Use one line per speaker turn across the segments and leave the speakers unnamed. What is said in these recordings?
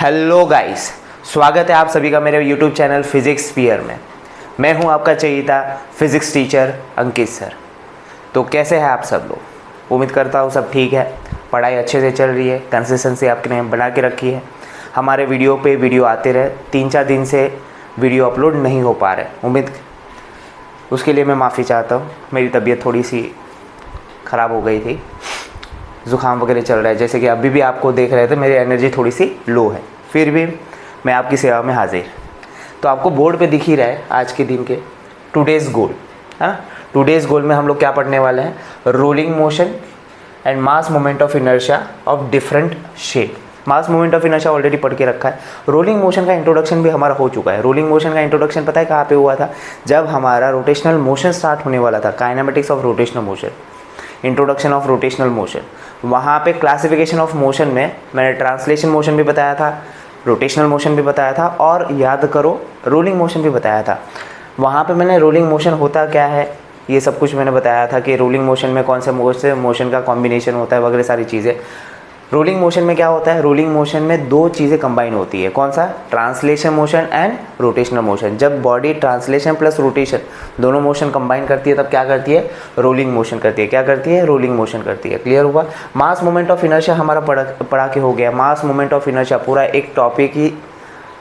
Hello guys, स्वागत है आप सभी का मेरे यूट्यूब चैनल फिजिक्स स्फीयर में। मैं हूं आपका चहेता फिजिक्स टीचर अंकित सर। तो कैसे हैं आप सब लोग? उम्मीद करता हूं सब ठीक है, पढ़ाई अच्छे से चल रही है, कंसिस्टेंसी आपने बना के रखी है। हमारे वीडियो पे वीडियो आते रहे, 3-4 दिन से वीडियो अपलोड नहीं हो पा रहे, उसके लिए मैं माफ़ी चाहता हूँ। मेरी तबीयत थोड़ी सी ख़राब हो गई थी, ज़ुकाम वगैरह चल रहा है, जैसे कि अभी भी आपको देख रहे थे मेरी एनर्जी थोड़ी सी लो है, फिर भी मैं आपकी सेवा में हाजिर। तो आपको बोर्ड पे दिख ही रहा है आज के दिन के टुडेज़ गोल। हाँ, टुडेज़ गोल में हम लोग क्या पढ़ने वाले हैं? Rolling motion and mass moment of inertia of different shape. Mass moment of inertia already पढ़ के रखा है। रोलिंग मोशन का इंट्रोडक्शन भी हमारा हो चुका है। रोलिंग मोशन का इंट्रोडक्शन पता है कहाँ पे हुआ था? जब हमारा रोटेशनल मोशन स्टार्ट होने वाला था, kinematics of rotational motion, introduction of rotational motion. वहाँ पे क्लासिफिकेशन ऑफ मोशन में मैंने ट्रांसलेशन मोशन भी बताया था, रोटेशनल मोशन भी बताया था, और याद करो रोलिंग मोशन भी बताया था। वहाँ पे मैंने रोलिंग मोशन होता क्या है ये सब कुछ मैंने बताया था कि रोलिंग मोशन में कौन से मोशन का कॉम्बिनेशन होता है वगैरह सारी चीज़ें। रोलिंग मोशन में क्या होता है? रोलिंग मोशन में दो चीज़ें कंबाइन होती है। कौन सा? Translation motion and rotational motion. जब बॉडी ट्रांसलेशन प्लस रोटेशन दोनों मोशन कंबाइन करती है तब क्या करती है? रोलिंग मोशन करती है। क्या करती है? रोलिंग मोशन करती है। क्लियर हुआ? मास मोमेंट ऑफ इनर्शिया हमारा पढ़ा के हो गया। मास मोमेंट ऑफ इनर्शिया पूरा एक टॉपिक ही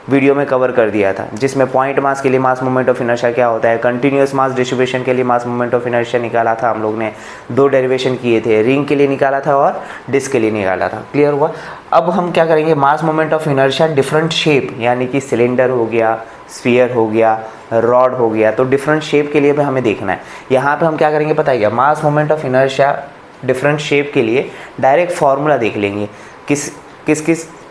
वीडियो में कवर कर दिया था, जिसमें पॉइंट मास के लिए मास मोमेंट ऑफ इनर्शिया क्या होता है, कंटिन्यूअस मास डिस्ट्रीब्यूशन के लिए मास मोमेंट ऑफ इनर्शिया निकाला था हम लोग ने। 2 डेरिवेशन किए थे, रिंग के लिए निकाला था और डिस्क के लिए निकाला था। क्लियर हुआ? अब हम क्या करेंगे? मास moment of inertia different shape, यानी कि सिलेंडर हो गया, स्फीयर हो गया, रॉड हो गया, तो डिफरेंट शेप के लिए भी हमें देखना है। यहाँ पर हम क्या करेंगे पता है क्या? मास moment of inertia different shape के लिए डायरेक्ट फार्मूला देख लेंगे, किस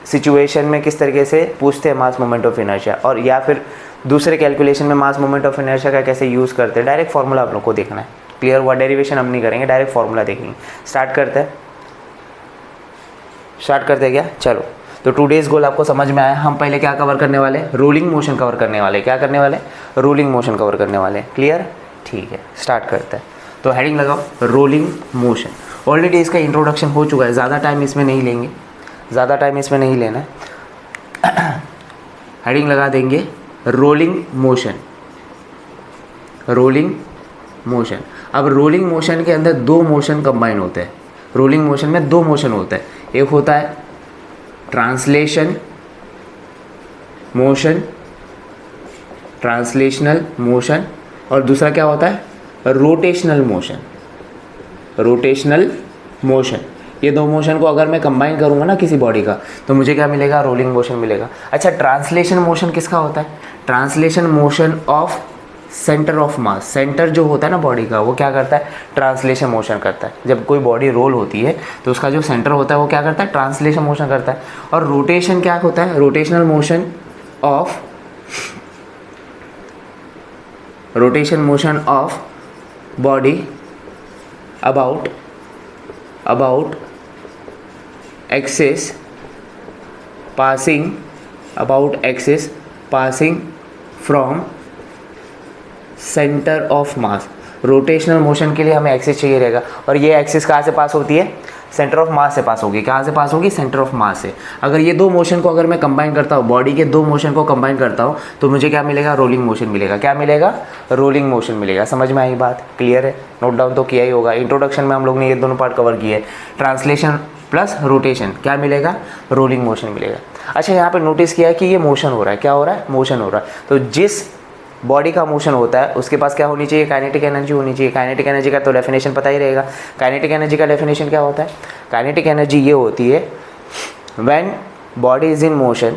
सिचुएशन में किस तरीके से पूछते हैं मास मोमेंट ऑफ इनर्शिया, और या फिर दूसरे कैलकुलेशन में मास मोमेंट ऑफ इनर्शिया का कैसे यूज़ करते हैं। डायरेक्ट फार्मूला आप लोग को देखना है। क्लियर हुआ? डेरिवेशन हम नहीं करेंगे, डायरेक्ट फार्मूला देखेंगे। स्टार्ट करते हैं क्या? चलो, तो टुडेज़ गोल आपको समझ में आया। हम पहले क्या कवर करने वाले? रोलिंग मोशन कवर करने वाले। क्या करने वाले? रोलिंग मोशन कवर करने वाले। क्लियर? ठीक है, स्टार्ट करते हैं। तो हेडिंग लगाओ रोलिंग मोशन। ऑलरेडी इसका इंट्रोडक्शन हो चुका है, ज़्यादा टाइम इसमें नहीं लेना है। हेडिंग लगा देंगे रोलिंग मोशन। अब रोलिंग मोशन के अंदर 2 मोशन कंबाइन होते हैं। रोलिंग मोशन में 2 मोशन होते हैं। एक होता है ट्रांसलेशनल मोशन, और दूसरा क्या होता है? Rotational motion. ये 2 मोशन को अगर मैं कंबाइन करूँगा ना किसी बॉडी का, तो मुझे क्या मिलेगा? रोलिंग मोशन मिलेगा। अच्छा, ट्रांसलेशन मोशन किसका होता है? Translation motion of centre of mass. Centre जो होता है ना बॉडी का, वो क्या करता है? ट्रांसलेशन मोशन करता है। जब कोई बॉडी रोल होती है तो उसका जो सेंटर होता है वो क्या करता है? ट्रांसलेशन मोशन करता है। और रोटेशन क्या होता है? Rotation motion of body about axis passing from centre of mass. Rotational motion के लिए हमें एक्सिस चाहिए रहेगा, और ये एक्सिस कहाँ से पास होती है? सेंटर ऑफ मास से पास होगी। कहाँ से पास होगी? सेंटर ऑफ मास से। अगर ये 2 मोशन को अगर मैं कंबाइन करता हूँ, बॉडी के 2 मोशन को कंबाइन करता हूँ, तो मुझे क्या मिलेगा? रोलिंग मोशन मिलेगा। क्या मिलेगा? रोलिंग मोशन मिलेगा। समझ में आई बात? क्लियर है? नोट डाउन तो किया ही होगा। इंट्रोडक्शन में हम लोग ने ये दोनों पार्ट कवर किए। ट्रांसलेशन प्लस रोटेशन क्या मिलेगा? रोलिंग मोशन मिलेगा। अच्छा, यहाँ पर नोटिस किया है कि ये मोशन हो रहा है। क्या हो रहा है? मोशन हो रहा है। तो जिस बॉडी का मोशन होता है उसके पास क्या होनी चाहिए? काइनेटिक एनर्जी होनी चाहिए। काइनेटिक एनर्जी का तो डेफिनेशन पता ही रहेगा। काइनेटिक एनर्जी का डेफिनेशन क्या होता है? काइनेटिक एनर्जी ये होती है, when body is in motion,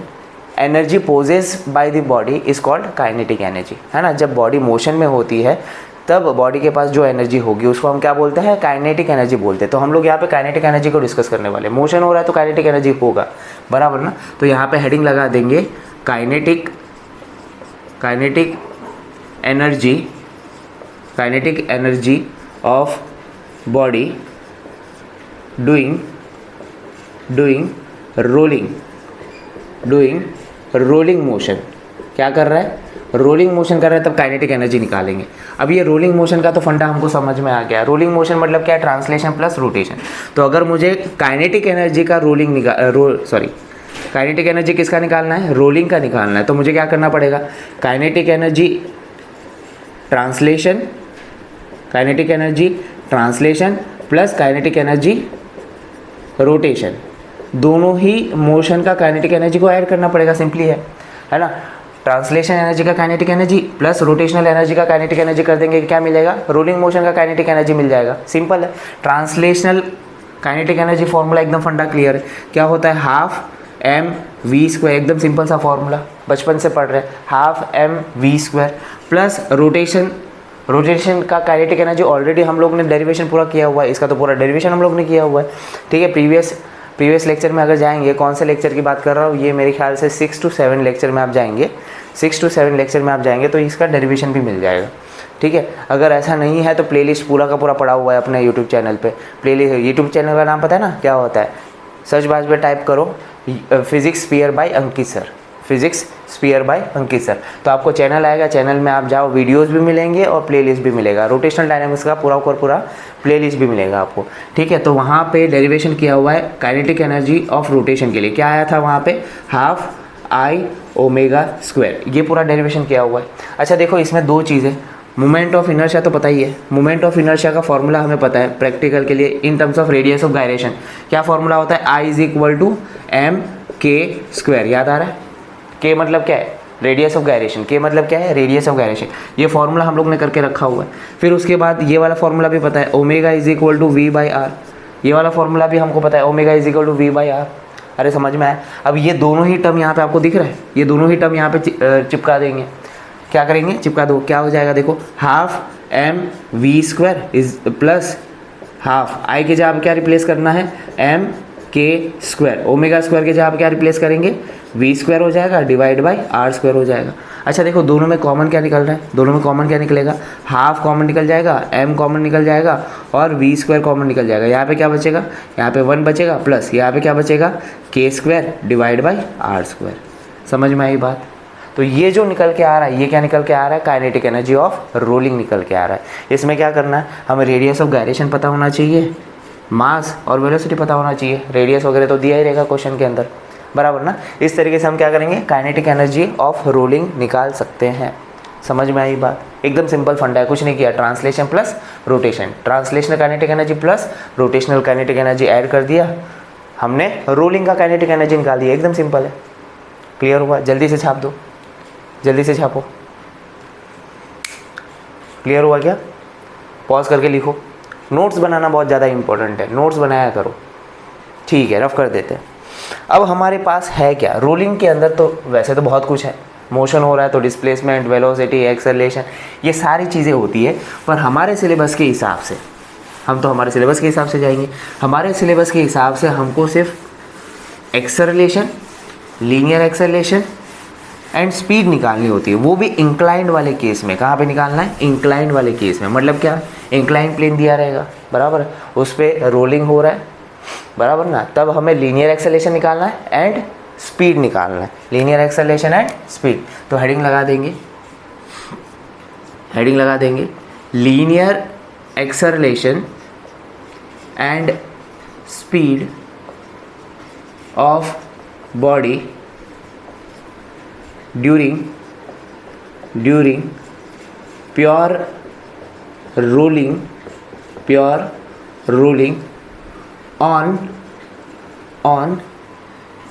energy possessed by the body is called kinetic energy, है ना। जब बॉडी मोशन में होती है तब बॉडी के पास जो एनर्जी होगी उसको हम क्या बोलते हैं? काइनेटिक एनर्जी बोलते हैं। तो हम लोग यहाँ पे काइनेटिक एनर्जी को डिस्कस करने वाले। मोशन हो रहा है तो काइनेटिक एनर्जी होगा, बराबर ना। तो यहाँ पे हेडिंग लगा देंगे kinetic energy of body doing rolling motion. क्या कर रहा है? रोलिंग मोशन कर रहा है, तब काइनेटिक एनर्जी निकालेंगे। अब ये रोलिंग मोशन का तो फंडा हमको समझ में आ गया। रोलिंग मोशन मतलब क्या है? Translation plus rotation. तो अगर मुझे काइनेटिक एनर्जी का काइनेटिक एनर्जी किसका निकालना है, रोलिंग का निकालना है। तो मुझे क्या करना पड़ेगा, kinetic energy translation, kinetic energy translation plus kinetic energy rotation, दोनों ही मोशन का काइनेटिक एनर्जी को ऐड करना पड़ेगा, सिंपली है ना। ट्रांसलेशन एनर्जी का kinetic energy plus rotational energy का काइनेटिक एनर्जी कर देंगे, क्या मिलेगा, रोलिंग मोशन का काइनेटिक एनर्जी मिल जाएगा, सिंपल है। ट्रांसलेशनल काइनेटिक एनर्जी फॉर्मूला एकदम फंडा क्लियर है, क्या होता है, हाफ एम वी स्क्वायर, एकदम सिंपल सा फॉर्मूला, बचपन से पढ़ रहे हैं, half m v square plus rotation का काइनेटिक एनर्जी ऑलरेडी हम लोग ने डेरिवेशन पूरा किया हुआ है, इसका तो पूरा डेरिवेशन हम लोग ने किया हुआ है, ठीक है। प्रीवियस लेक्चर में अगर जाएंगे, कौन से लेक्चर की बात कर रहा हूँ, ये मेरे ख्याल से 6 to 7 लेक्चर में आप जाएंगे, 6 to 7 लेक्चर में आप जाएंगे तो इसका डेरिवेशन भी मिल जाएगा, ठीक है। अगर ऐसा नहीं है तो प्लेलिस्ट पूरा का पूरा पड़ा हुआ है अपने यूट्यूब चैनल पे। प्लेलिस्ट, यूट्यूब चैनल का नाम पता है ना क्या होता है, सर्च बार पे टाइप करो फिजिक्स स्पीयर बाय अंकित सर, फिजिक्स स्पीयर बाय अंकित सर, तो आपको चैनल आएगा, चैनल में आप जाओ, वीडियोस भी मिलेंगे और प्लेलिस्ट भी मिलेगा, रोटेशनल डायनामिक्स का पूरा प्लेलिस्ट भी मिलेगा आपको, ठीक है। तो वहाँ पे डेरिवेशन किया हुआ है काइनेटिक एनर्जी ऑफ रोटेशन के लिए, क्या आया था वहाँ पे, हाफ आई ओमेगा स्क्वायर, ये पूरा डेरिवेशन किया हुआ है। अच्छा देखो, इसमें दो चीज़ें, मोमेंट ऑफ इनर्शिया तो पता ही है, मोमेंट ऑफ इनर्शिया का फॉर्मूला हमें पता है प्रैक्टिकल के लिए, in terms of radius of gyration, क्या फॉर्मूला होता है, I is equal to M के स्क्वायर, याद आ रहा है, के मतलब क्या है, रेडियस ऑफ गायरेशन, के मतलब क्या है, रेडियस ऑफ गायरेशन, ये फॉर्मूला हम लोग ने करके रखा हुआ है। फिर उसके बाद ये वाला फॉर्मूला भी पता है, omega is equal to v by r, ये वाला फॉर्मूला भी हमको पता है, omega is equal to v by r. अरे समझ में आया। अब ये दोनों ही टर्म यहाँ पे आपको दिख रहा है, ये दोनों ही टर्म यहाँ पे चिपका देंगे, क्या करेंगे, चिपका दो, क्या हो जाएगा, देखो half m v square is plus half I के जगह क्या रिप्लेस करना है, एम के स्क्वायर, ओमेगा स्क्वायर के जगह क्या रिप्लेस करेंगे, वी स्क्वायर हो जाएगा डिवाइड बाई आर स्क्वायर हो जाएगा। अच्छा देखो, दोनों में कॉमन क्या निकल रहा है, दोनों में कॉमन क्या निकलेगा, हाफ कॉमन निकल जाएगा, एम कॉमन निकल जाएगा और वी स्क्वायर कॉमन निकल जाएगा। यहाँ पे क्या बचेगा, यहाँ पे 1 बचेगा प्लस यहाँ पे क्या बचेगा, k square divide by r square. समझ में आई बात। तो ये जो निकल के आ रहा है, ये क्या निकल के आ रहा है, काइनेटिक एनर्जी ऑफ रोलिंग निकल के आ रहा है। इसमें क्या करना है, हमें रेडियस ऑफ गायरेशन पता होना चाहिए, मास और वेलोसिटी पता होना चाहिए, रेडियस वगैरह तो दिया ही रहेगा क्वेश्चन के अंदर, बराबर ना। इस तरीके से हम क्या करेंगे, काइनेटिक एनर्जी ऑफ रोलिंग निकाल सकते हैं। समझ में आई बात, एकदम सिंपल फंडा है, कुछ नहीं किया, translation plus rotation, translational kinetic energy plus rotational kinetic energy add कर दिया, हमने रोलिंग का काइनेटिक एनर्जी निकाल दिया, एकदम सिंपल है। क्लियर हुआ, जल्दी से छाप दो, जल्दी से छापो। क्लियर हुआ क्या, पॉज करके लिखो, नोट्स बनाना बहुत ज़्यादा इंपॉर्टेंट है, नोट्स बनाया करो, ठीक है, रफ कर देते हैं। अब हमारे पास है क्या, रोलिंग के अंदर तो वैसे तो बहुत कुछ है, मोशन हो रहा है तो डिस्प्लेसमेंट, वेलोसिटी, एक्सेलरेशन, ये सारी चीज़ें होती है, पर हमारे सिलेबस के हिसाब से, हम तो हमारे सिलेबस के हिसाब से जाएंगे, हमारे सिलेबस के हिसाब से हमको सिर्फ acceleration, linear acceleration and speed निकालनी होती है, वो भी इंक्लाइंड वाले केस में। कहाँ पे निकालना है, इंक्लाइंड वाले केस में, मतलब क्या, इंक्लाइंड प्लेन दिया रहेगा, बराबर, उस पर रोलिंग हो रहा है, बराबर ना, तब हमें लीनियर एक्सेलरेशन निकालना है एंड स्पीड निकालना है, लीनियर एक्सेलरेशन एंड स्पीड। तो हेडिंग लगा देंगे, हेडिंग लगा देंगे, linear acceleration and speed of body during pure rolling on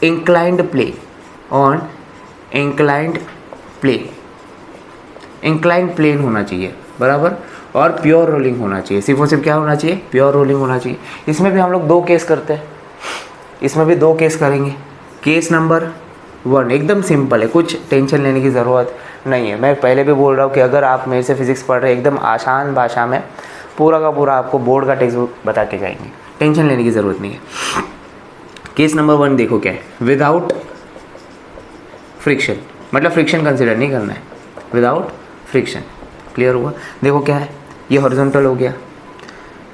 inclined plane, on inclined plane, inclined plane होना चाहिए, बराबर, और प्योर रोलिंग होना चाहिए, सिर्फ और सिर्फ क्या होना चाहिए, प्योर रोलिंग होना चाहिए। इसमें भी हम लोग 2 केस करते हैं, इसमें भी 2 केस करेंगे। केस नंबर 1 एकदम सिंपल है, कुछ टेंशन लेने की ज़रूरत नहीं है। मैं पहले भी बोल रहा हूँ कि अगर आप मेरे से फिजिक्स पढ़ रहे हैं, एकदम आसान भाषा में पूरा का पूरा आपको बोर्ड का टेक्स्ट बुक बता के जाएंगे, टेंशन लेने की ज़रूरत नहीं है। केस नंबर 1 देखो क्या है, विदाउट फ्रिक्शन, मतलब फ्रिक्शन कंसिडर नहीं करना है, विदाउट फ्रिक्शन। क्लियर हुआ, देखो क्या है, ये हॉरिजॉन्टल हो गया,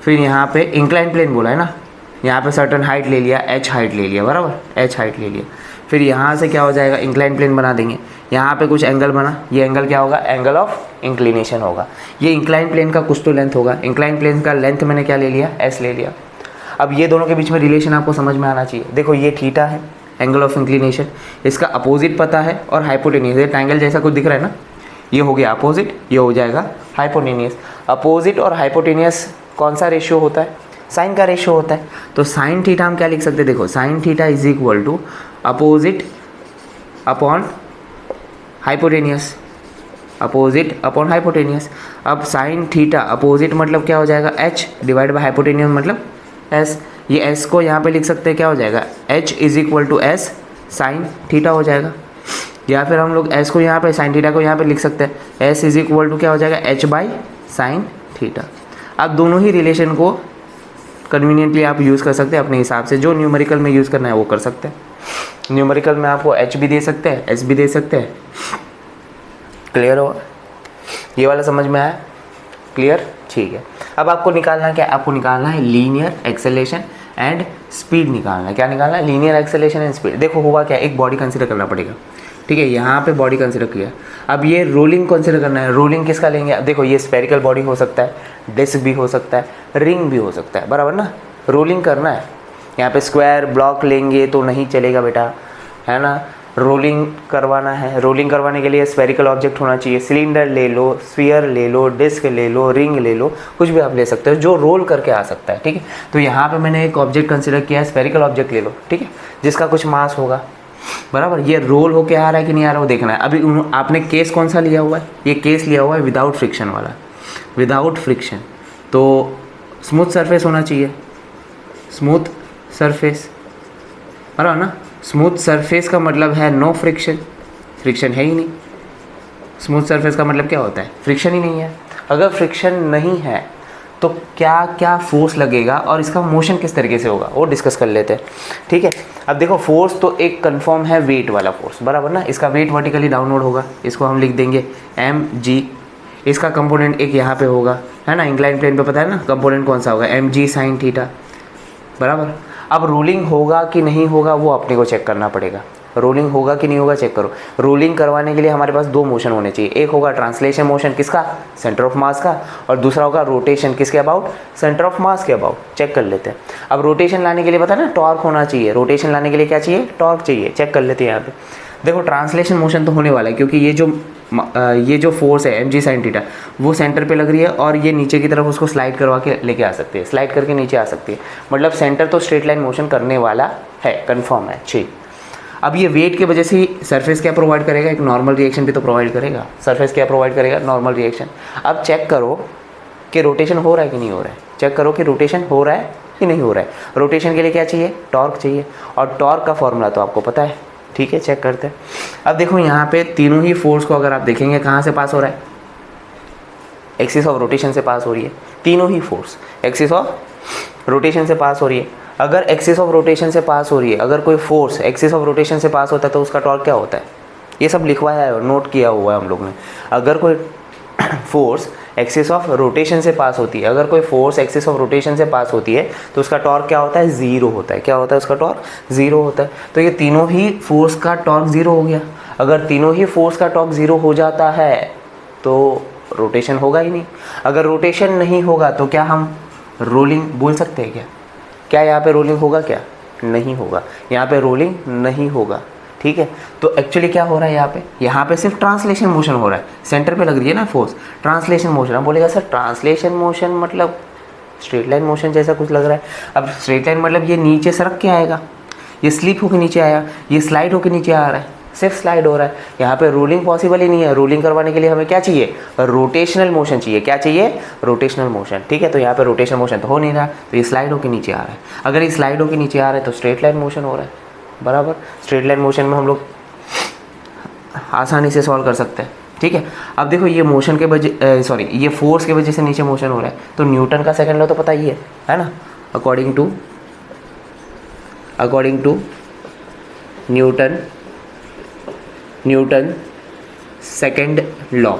फिर यहाँ पे इंक्लाइन प्लेन बोला है ना, यहाँ पे सर्टन हाइट ले लिया, h हाइट ले लिया, बराबर, h हाइट ले लिया, फिर यहाँ से क्या हो जाएगा, इंक्लाइन प्लेन बना देंगे, यहाँ पे कुछ एंगल बना, ये एंगल क्या होगा, एंगल ऑफ इंक्लिनेशन होगा। ये इंक्लाइन प्लेन का कुछ तो लेंथ होगा, इंक्लाइन प्लेन का लेंथ मैंने क्या ले लिया, s ले लिया। अब ये दोनों के बीच में रिलेशन आपको समझ में आना चाहिए। देखो ये थीटा है, एंगल ऑफ इंक्लिनेशन, इसका अपोजिट पता है और हाइपोटेनियस, ये ट्रायंगल जैसा कुछ दिख रहा है ना, ये हो गया अपोजिट, ये हो जाएगा हाइपोटेनियस। अपोजिट और हाइपोटेनियस कौन सा रेशियो होता है? साइन का रेशियो होता है। तो साइन थीटा हम क्या लिख सकते हैं? देखो sine theta is equal to opposite upon hypotenuse, opposite upon hypotenuse. अब साइन थीटा अपोजिट मतलब क्या हो जाएगा? एच डिवाइड बाय हाइपोटेनियस मतलब एस। ये एस को यहाँ पे लिख सकते हैं, क्या हो जाएगा? H is equal to s sine theta हो जाएगा। या फिर हम लोग एस को यहाँ पे, साइन थीटा को यहाँ पे लिख सकते हैं, एस इज इक्वल टू क्या हो जाएगा? H by sine theta. आप दोनों ही रिलेशन को कन्वीनियंटली आप यूज़ कर सकते हैं अपने हिसाब से, जो न्यूमेरिकल में यूज़ करना है वो कर सकते हैं। न्यूमेरिकल में आपको एच भी दे सकते हैं, एस भी दे सकते हैं। क्लियर होगा? ये वाला समझ में आया? क्लियर? ठीक है। अब आपको निकालना क्या? आपको निकालना है लीनियर एक्सेलरेशन एंड स्पीड निकालना है। क्या निकालना है? Linear acceleration and speed. देखो हुआ क्या, एक बॉडी कंसिडर करना पड़ेगा, ठीक है, यहाँ पे बॉडी कंसिडर किया। अब ये रोलिंग कंसिडर करना है। रोलिंग किसका लेंगे? अब देखो ये स्फेरिकल बॉडी हो सकता है, डिस्क भी हो सकता है, रिंग भी हो सकता है, बराबर ना। रोलिंग करना है, यहाँ पे स्क्वायर ब्लॉक लेंगे तो नहीं चलेगा बेटा, है ना। रोलिंग करवाना है, रोलिंग करवाने के लिए स्फेरिकल ऑब्जेक्ट होना चाहिए। सिलेंडर ले लो, स्फीयर ले लो, डिस्क ले लो, रिंग ले लो, कुछ भी आप ले सकते हो जो रोल करके आ सकता है, ठीक है। तो यहाँ पे मैंने एक ऑब्जेक्ट कंसिडर किया है, स्फेरिकल ऑब्जेक्ट ले लो, ठीक है, जिसका कुछ मास होगा, बराबर। ये रोल होके आ रहा है कि नहीं आ रहा वो देखना है। अभी आपने केस कौन सा लिया हुआ है? ये केस लिया हुआ है विदाउट फ्रिक्शन वाला, विदाउट फ्रिक्शन। तो स्मूथ सरफेस होना चाहिए, स्मूथ सरफेस, बराबर ना। स्मूथ सरफेस का मतलब है नो फ्रिक्शन, फ्रिक्शन है ही नहीं। स्मूथ सरफेस का मतलब क्या होता है? फ्रिक्शन ही नहीं है। अगर फ्रिक्शन नहीं है तो क्या क्या फोर्स लगेगा और इसका मोशन किस तरीके से होगा वो डिस्कस कर लेते हैं, ठीक है। अब देखो फोर्स तो एक कंफर्म है, वेट वाला फोर्स, बराबर ना। इसका वेट वर्टिकली डाउनवर्ड होगा, इसको हम लिख देंगे mg। इसका कंपोनेंट एक यहाँ पे होगा, है ना, इंक्लाइन प्लेन पे पता है ना कंपोनेंट कौन सा होगा? mg साइन थीटा, बराबर। अब रोलिंग होगा कि नहीं होगा वो अपने को चेक करना पड़ेगा। रोलिंग होगा कि नहीं होगा चेक करो। रोलिंग करवाने के लिए हमारे पास दो मोशन होने चाहिए। एक होगा ट्रांसलेशन मोशन, किसका? सेंटर ऑफ मास का। और दूसरा होगा रोटेशन, किसके अबाउट? सेंटर ऑफ मास के अबाउट। चेक कर लेते हैं। अब रोटेशन लाने के लिए पता है ना टॉर्क होना चाहिए। रोटेशन लाने के लिए क्या चाहिए? टॉर्क चाहिए। चेक कर लेते हैं यहाँ पे। देखो ट्रांसलेशन मोशन तो होने वाला है क्योंकि ये जो फोर्स है mg साइन थीटा वो सेंटर पे लग रही है और ये नीचे की तरफ उसको स्लाइड करवा के लेके आ सकती है, स्लाइड करके नीचे आ सकती है। मतलब सेंटर तो स्ट्रेट लाइन मोशन करने वाला है, कंफर्म है, ठीक। अब ये वेट की वजह से सरफेस क्या प्रोवाइड करेगा? एक नॉर्मल रिएक्शन भी तो प्रोवाइड करेगा। सरफेस क्या प्रोवाइड करेगा? Normal reaction. अब चेक करो कि रोटेशन हो रहा है कि नहीं हो रहा है। चेक करो कि रोटेशन हो रहा है कि नहीं हो रहा है। रोटेशन के लिए क्या चाहिए? टॉर्क चाहिए। और टॉर्क का फॉर्मूला तो आपको पता है, ठीक है। चेक करते हैं। अब देखो यहाँ पे तीनों ही फोर्स को अगर आप देखेंगे कहाँ से पास हो रहा है? एक्सिस ऑफ रोटेशन से पास हो रही है। तीनों ही फोर्स एक्सिस ऑफ रोटेशन से पास हो रही है। अगर एक्सिस ऑफ रोटेशन से पास हो रही है, अगर कोई फोर्स एक्सिस ऑफ रोटेशन से पास होता है तो उसका टॉर्क क्या होता है? ये सब लिखवाया है और नोट किया हुआ है हम लोग ने। अगर कोई फोर्स एक्सिस ऑफ रोटेशन से पास होती है, अगर कोई फोर्स एक्सिस ऑफ रोटेशन से पास होती है तो उसका टॉर्क क्या होता है? ज़ीरो होता है। क्या होता है? उसका टॉर्क ज़ीरो होता है। तो ये तीनों ही फोर्स का टॉर्क ज़ीरो हो गया। अगर तीनों ही फोर्स का टॉर्क ज़ीरो हो जाता है तो रोटेशन होगा ही नहीं। अगर रोटेशन नहीं होगा तो क्या हम रोलिंग बोल सकते हैं? क्या यहाँ पे रोलिंग होगा? क्या नहीं होगा। यहाँ पे रोलिंग नहीं होगा, ठीक है। तो एक्चुअली क्या हो रहा है यहाँ पे सिर्फ ट्रांसलेशन मोशन हो रहा है। सेंटर पे लग रही है ना फोर्स, ट्रांसलेशन मोशन। हम बोलेगा सर ट्रांसलेशन मोशन मतलब स्ट्रेट लाइन मोशन जैसा कुछ लग रहा है। अब स्ट्रेट लाइन मतलब ये नीचे सरक के आएगा, ये स्लिप होकर नीचे आया, ये स्लाइड होकर नीचे आ रहा है, सिर्फ स्लाइड हो रहा है। यहाँ पे रोलिंग पॉसिबल ही नहीं है। रोलिंग करवाने के लिए हमें क्या चाहिए? रोटेशनल मोशन चाहिए। क्या चाहिए? रोटेशनल मोशन, ठीक है। तो यहाँ पे रोटेशनल मोशन तो हो नहीं रहा, तो ये स्लाइड होकर नीचे आ रहा है। अगर ये स्लाइड होकर नीचे आ रहा है तो स्ट्रेट लाइन मोशन हो रहा है, बराबर। स्ट्रेट लाइन मोशन में हम लोग आसानी से सॉल्व कर सकते हैं, ठीक है। अब देखो ये मोशन के वजह ये फोर्स के वजह से नीचे मोशन हो रहा है, तो न्यूटन का सेकंड लॉ तो पता ही है ना। According to Newton second law.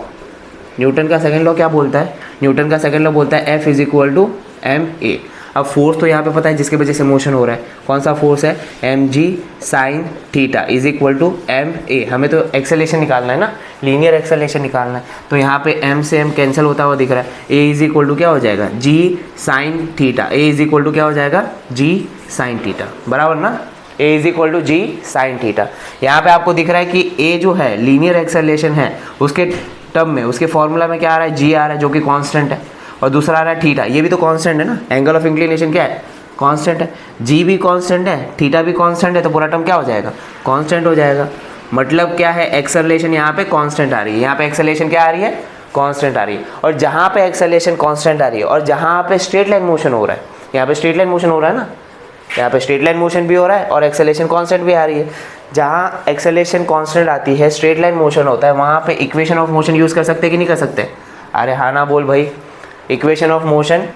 Newton का सेकंड लॉ क्या बोलता है? न्यूटन का सेकंड लॉ बोलता है F = ma। अब फोर्स तो यहाँ पे पता है जिसके वजह से मोशन हो रहा है, कौन सा फोर्स है? mg sine theta = ma। हमें तो एक्सेलेरेशन निकालना है ना, लीनियर एक्सेलेरेशन निकालना है। तो यहाँ पे m से m कैंसिल होता हुआ दिख रहा है। a = क्या हो जाएगा? g sine theta. a = क्या हो जाएगा? g साइन थीटा, बराबर ना। A is equal to g sine theta. यहाँ पे आपको दिख रहा है कि ए जो है लीनियर एक्सेलरेशन है, उसके टर्म में उसके फॉर्मूला में क्या आ रहा है, जी आ रहा है जो कि कांस्टेंट है, और दूसरा आ रहा है थीटा, ये भी तो कांस्टेंट है ना, एंगल ऑफ इंक्लिनेशन क्या है, कांस्टेंट है, जी भी कांस्टेंट है, थीटा भी कांस्टेंट है, तो पूरा टर्म क्या हो जाएगा, कांस्टेंट हो जाएगा। मतलब क्या है, एक्सेलरेशन यहाँ पे कांस्टेंट आ रही है, यहाँ पे एक्सेलरेशन क्या आ रही है, कांस्टेंट आ रही है। और जहाँ पे एक्सेलरेशन कांस्टेंट आ रही है और जहाँ पे स्ट्रेट लाइन मोशन हो रहा है, यहाँ पे स्ट्रेट लाइन मोशन हो रहा है ना, यहाँ पे स्ट्रेट लाइन मोशन भी हो रहा है और एक्सेलरेशन कांस्टेंट भी आ रही है। जहाँ एक्सेलरेशन कांस्टेंट आती है, स्ट्रेट लाइन मोशन होता है, वहाँ पे इक्वेशन ऑफ मोशन यूज़ कर सकते कि नहीं कर सकते? अरे हाँ ना बोल भाई, इक्वेशन ऑफ मोशन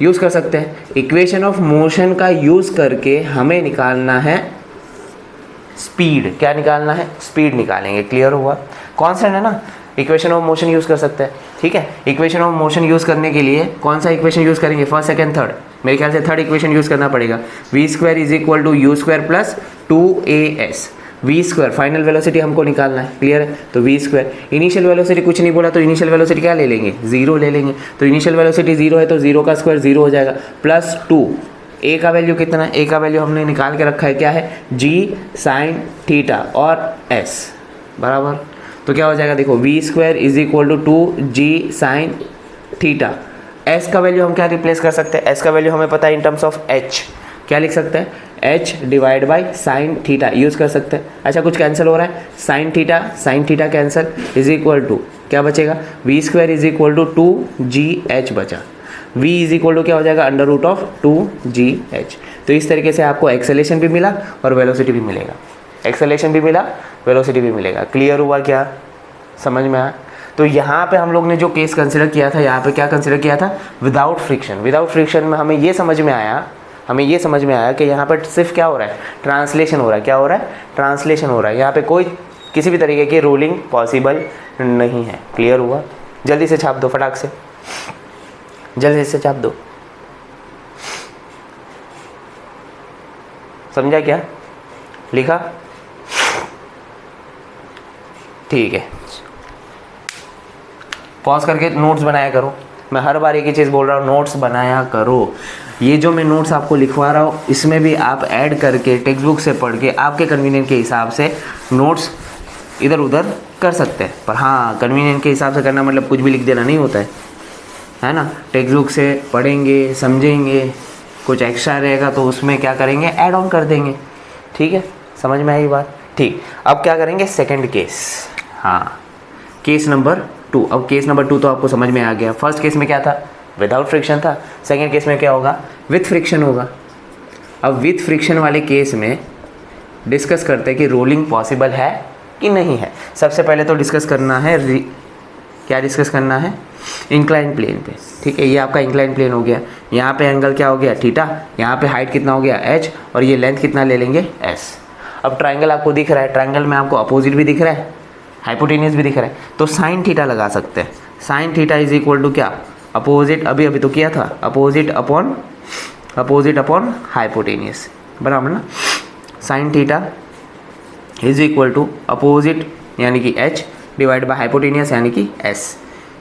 यूज़ कर सकते हैं। इक्वेशन ऑफ मोशन का यूज़ करके हमें निकालना है स्पीड। क्या निकालना है? स्पीड निकालेंगे। क्लियर हुआ? कांस्टेंट है ना, इक्वेशन ऑफ मोशन यूज़ कर सकते हैं। ठीक है, इक्वेशन ऑफ मोशन यूज़ करने के लिए कौन सा इक्वेशन यूज़ करेंगे? First, second, third. मेरे ख्याल से थर्ड इक्वेशन यूज़ करना पड़ेगा। V square is equal to u square plus 2as। V square final velocity हमको निकालना है। क्लियर है? तो वी स्क्वायर, इनिशियल वेलोसिटी कुछ नहीं बोला तो इनिशियल वेलोसिटी क्या ले लेंगे? 0 ले लेंगे। तो इनिशियल वेलोसिटी 0 है तो 0 का स्क्वायर 0 हो जाएगा, प्लस 2। ए का वैल्यू कितना है? ए का वैल्यू हमने निकाल के रखा है, क्या है? जी साइन थीटा और एस बराबर। तो क्या हो जाएगा? देखो, v square is equal to 2g sine theta. S का वैल्यू हम क्या रिप्लेस कर सकते हैं? एस का वैल्यू हमें पता है इन टर्म्स ऑफ एच। क्या लिख सकते हैं? H divide by sine theta use कर सकते हैं। अच्छा, कुछ कैंसिल हो रहा है, sine theta cancel, is equal to क्या बचेगा? V square is equal to 2gh बचा। v इज इक्वल टू क्या हो जाएगा? Under root of 2gh। तो इस तरीके से आपको एक्सेलेरेशन भी मिला और वेलोसिटी भी मिलेगा। एक्सेलेरेशन भी मिला, वेलोसिटी भी मिलेगा। क्लियर हुआ? क्या समझ में आया? तो यहाँ पे हम लोग ने जो केस कंसिडर किया था, यहाँ पे क्या कंसिडर किया था? Without friction. विदाउट फ्रिक्शन में हमें ये समझ में आया कि यहाँ पर सिर्फ क्या हो रहा है? ट्रांसलेशन हो रहा है। क्या हो रहा है? ट्रांसलेशन हो रहा है। यहाँ पे कोई किसी भी तरीके की रोलिंग पॉसिबल नहीं है। क्लियर हुआ? जल्दी से छाप दो, फटाक से जल्दी से छाप दो। समझा? क्या लिखा? ठीक है, पॉज करके नोट्स बनाया करो। मैं हर बार एक ही चीज़ बोल रहा हूँ, नोट्स बनाया करो। ये जो मैं नोट्स आपको लिखवा रहा हूँ, इसमें भी आप ऐड करके टेक्स्ट बुक से पढ़ के आपके कन्वीनियंट के हिसाब से नोट्स इधर उधर कर सकते हैं। पर हाँ, कन्वीनियंट के हिसाब से करना मतलब कुछ भी लिख देना नहीं होता है ना। टेक्स्ट बुक से पढ़ेंगे, समझेंगे, कुछ एक्स्ट्रा रहेगा तो उसमें क्या करेंगे? ऐड ऑन कर देंगे। ठीक है, समझ में आई बात? ठीक, अब क्या करेंगे? Second case. हाँ, केस नंबर 2। अब केस नंबर 2 तो आपको समझ में आ गया। फर्स्ट केस में क्या था? विदाउट फ्रिक्शन था। सेकंड केस में क्या होगा? विथ फ्रिक्शन होगा। अब विथ फ्रिक्शन वाले केस में डिस्कस करते हैं कि रोलिंग पॉसिबल है कि नहीं है। सबसे पहले तो डिस्कस करना है, क्या डिस्कस करना है? इंक्लाइन प्लेन पे। ठीक है, ये आपका इंक्लाइन प्लेन हो गया। यहाँ पे एंगल क्या हो गया? थीटा। यहाँ पे हाइट कितना हो गया? h। और ये लेंथ कितना ले लेंगे? s। अब ट्राइंगल आपको दिख रहा है, ट्राइंगल में आपको अपोजिट भी दिख रहा है, हाइपोटेनियस भी दिख रहा है, तो साइन थीटा लगा सकते हैं। Sine theta is equal to क्या? अपोजिट, अभी तो किया था, अपोजिट अपॉन हाइपोटेनियस, बराबर ना। Sine theta is equal to opposite यानी कि h डिवाइड बाय हाइपोटेनियस यानी कि s।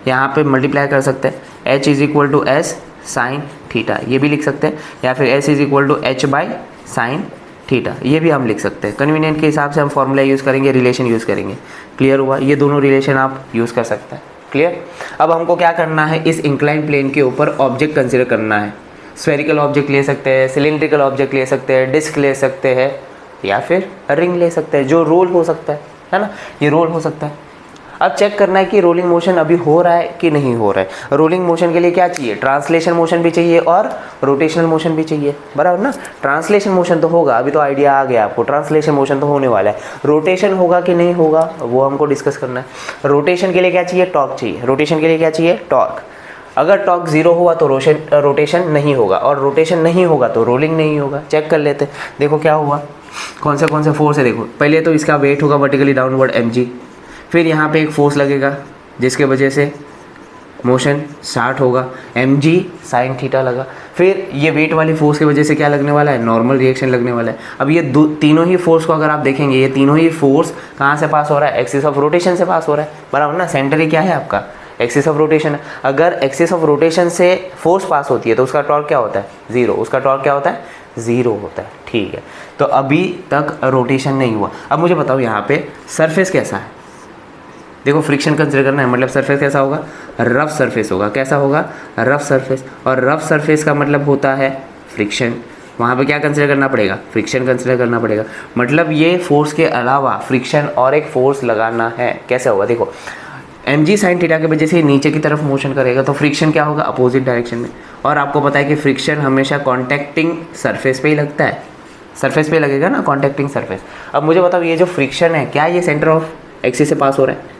यहाँ पे मल्टीप्लाई कर सकते हैं, h is equal to s sine theta, ये भी लिख सकते हैं, या फिर s is equal to h by sine theta, ये भी हम लिख सकते हैं। कन्वीनियंट के हिसाब से हम फॉर्मूला यूज़ करेंगे, रिलेशन यूज़ करेंगे। क्लियर हुआ? ये दोनों रिलेशन आप यूज़ कर सकते हैं। क्लियर? अब हमको क्या करना है? इस इंक्लाइन प्लेन के ऊपर ऑब्जेक्ट कंसिडर करना है। स्फेरिकल ऑब्जेक्ट ले सकते हैं, सिलिंड्रिकल ऑब्जेक्ट ले सकते हैं, डिस्क ले सकते हैं, या फिर रिंग ले सकते हैं, जो रोल हो सकता है ना, ये रोल हो सकता है। अब चेक करना है कि रोलिंग मोशन अभी हो रहा है कि नहीं हो रहा है। रोलिंग मोशन के लिए क्या चाहिए? ट्रांसलेशन मोशन भी चाहिए और रोटेशनल मोशन भी चाहिए, बराबर ना। ट्रांसलेशन मोशन तो होगा, अभी तो आइडिया आ गया आपको, ट्रांसलेशन मोशन तो होने वाला है। रोटेशन होगा कि नहीं होगा वो हमको डिस्कस करना है। रोटेशन के लिए क्या चाहिए? टॉर्क चाहिए। रोटेशन के लिए क्या चाहिए? टॉर्क। अगर टॉर्क 0 हुआ तो रोटेशन नहीं होगा, और रोटेशन नहीं होगा तो रोलिंग नहीं होगा। चेक कर लेते हैं। देखो क्या हुआ, कौन से फोर्स है। देखो, पहले तो इसका वेट होगा वर्टिकली डाउनवर्ड mg, फिर यहाँ पे एक फोर्स लगेगा जिसके वजह से मोशन स्टार्ट होगा, mg साइन थीटा लगा। फिर ये वेट वाली फोर्स की वजह से क्या लगने वाला है? नॉर्मल रिएक्शन लगने वाला है। अब ये तीनों ही फोर्स को अगर आप देखेंगे, ये तीनों ही फोर्स कहाँ से पास हो रहा है? एक्सिस ऑफ रोटेशन से पास हो रहा है, बराबर ना। सेंटर ही क्या है आपका? Axis of rotation. अगर एक्सिस ऑफ रोटेशन से फोर्स पास होती है तो उसका टॉर्क क्या होता है? 0। उसका टॉर्क क्या होता है? 0 होता है। ठीक है, तो अभी तक रोटेशन नहीं हुआ। अब मुझे बताओ यहाँ पे सरफेस कैसा है। देखो फ्रिक्शन कंसिडर करना है, मतलब सरफेस कैसा होगा, रफ सरफेस होगा। कैसा होगा, रफ सरफेस। और रफ सरफेस का मतलब होता है फ्रिक्शन। वहाँ पे क्या कंसिडर करना पड़ेगा, फ्रिक्शन कंसिडर करना पड़ेगा। मतलब ये फोर्स के अलावा फ्रिक्शन और एक फोर्स लगाना है। कैसे होगा, देखो mg sin थीटा के वजह से नीचे की तरफ मोशन करेगा तो फ्रिक्शन क्या होगा, अपोजिट डायरेक्शन में। और आपको पता है कि फ्रिक्शन हमेशा कॉन्टैक्टिंग सरफेस पे ही लगता है, सरफेस पे लगेगा ना, कॉन्टैक्टिंग सरफेस। अब मुझे बताओ ये जो फ्रिक्शन है क्या ये सेंटर ऑफ एक्सिस से पास हो रहा है,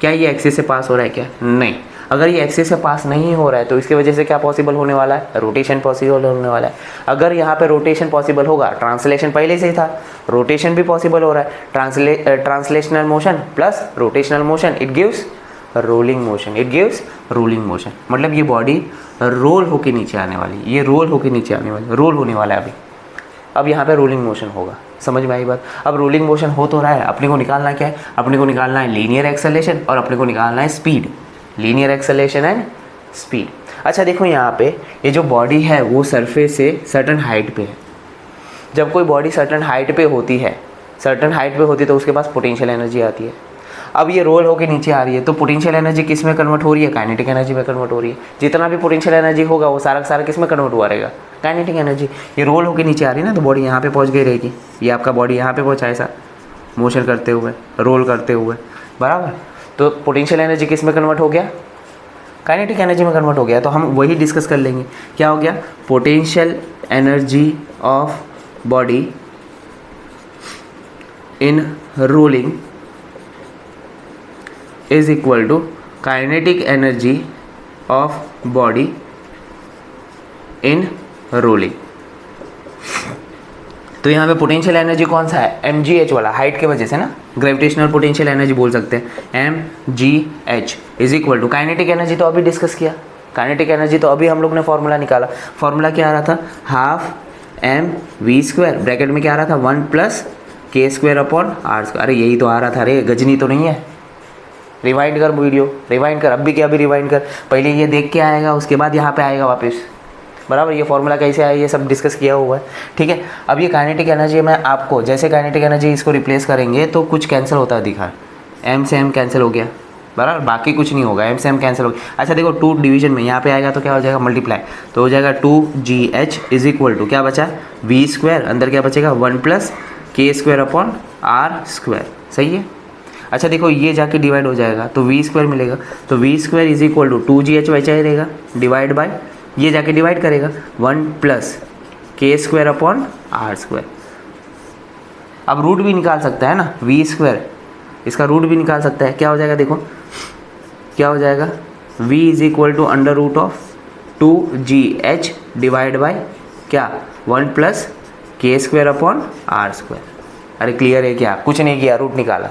क्या ये एक्सिस से पास हो रहा है, क्या नहीं। अगर ये एक्सिस से पास नहीं हो रहा है तो इसकी वजह से क्या पॉसिबल होने वाला है, रोटेशन पॉसिबल होने वाला है। अगर यहाँ पे रोटेशन पॉसिबल होगा, ट्रांसलेशन पहले से ही था, रोटेशन भी पॉसिबल हो रहा है। Translational motion plus rotational motion it gives rolling motion, it gives rolling motion. मतलब ये बॉडी रोल होके नीचे आने वाली, ये रोल होके नीचे आने वाली, रोल होने वाला है अभी। अब यहाँ पे रोलिंग मोशन होगा, समझ में आई बात। अब रोलिंग मोशन हो तो रहा है, अपने को निकालना क्या है, अपने को निकालना है लीनियर एक्सेलरेशन और अपने को निकालना है speed, linear acceleration and speed. अच्छा देखो यहाँ पे ये जो बॉडी है वो सरफेस से सर्टन हाइट पे है। जब कोई बॉडी सर्टन हाइट पे होती है, सर्टन हाइट पे होती है तो उसके पास पोटेंशियल एनर्जी आती है। अब ये रोल होके नीचे आ रही है तो पोटेंशियल एनर्जी किस में कन्वर्ट हो रही है, काइनेटिक एनर्जी में कन्वर्ट हो रही है। जितना भी पोटेंशियल एनर्जी होगा वो सारा का सारा किस में कन्वर्ट हुआ रहेगा, काइनेटिक एनर्जी। ये रोल होके नीचे आ रही है ना तो बॉडी यहाँ पे पहुँच गई रहेगी। ये आपका बॉडी यहाँ पे पहुँचा ऐसा मोशन करते हुए, रोल करते हुए, बराबर। तो पोटेंशियल एनर्जी किस में कन्वर्ट हो गया, काइनेटिक एनर्जी में कन्वर्ट हो गया। तो हम वही डिस्कस कर लेंगे, क्या हो गया, potential energy of body in rolling is equal to kinetic energy of body in rolling. तो यहाँ पे पोटेंशियल एनर्जी कौन सा है, mgh वाला, हाइट के वजह से ना, ग्रेविटेशनल पोटेंशियल एनर्जी बोल सकते हैं। mgh is equal to kinetic energy तो अभी डिस्कस किया, काइनेटिक एनर्जी तो अभी हम लोग ने फॉर्मूला निकाला। फॉर्मूला क्या आ रहा था, half m v square, bracket में क्या आ रहा था, 1 plus k square upon r square. अरे यही तो आ रहा था, अरे गजनी तो नहीं है। रिवाइंड कर वीडियो, रिवाइंड कर, अब भी क्या, अभी रिवाइंड कर। पहले ये देख के आएगा उसके बाद यहाँ पे आएगा वापस, बराबर। ये फॉर्मूला कैसे आया ये सब डिस्कस किया हुआ है, ठीक है। अब ये काइनेटिक एनर्जी मैं आपको, जैसे काइनेटिक एनर्जी इसको रिप्लेस करेंगे तो कुछ कैंसिल होता है, दिखा, एम से एम कैंसिल हो गया, बराबर, बाकी कुछ नहीं होगा, एम से एम कैंसिल हो गया। अच्छा देखो 2 डिवीजन में यहाँ पे आएगा तो क्या हो जाएगा, मल्टीप्लाई, तो हो जाएगा 2gh इज इक्वल टू क्या बचा, वी स्क्वायर, अंदर क्या बचेगा, 1 plus k square upon r square, सही है। अच्छा देखो ये जाके डिवाइड हो जाएगा तो वी स्क्वायर मिलेगा, तो v square is equal to 2gh बचा ही रहेगा, डिवाइड बाय, ये जाके डिवाइड करेगा 1 plus k square upon r square. अब रूट भी निकाल सकता है ना, वी स्क्वायर, इसका रूट भी निकाल सकता है। क्या हो जाएगा, देखो क्या हो जाएगा, v is equal to under root of 2gh divide by क्या, 1 plus k square upon r square. अरे क्लियर है क्या, कुछ नहीं किया, रूट निकाला,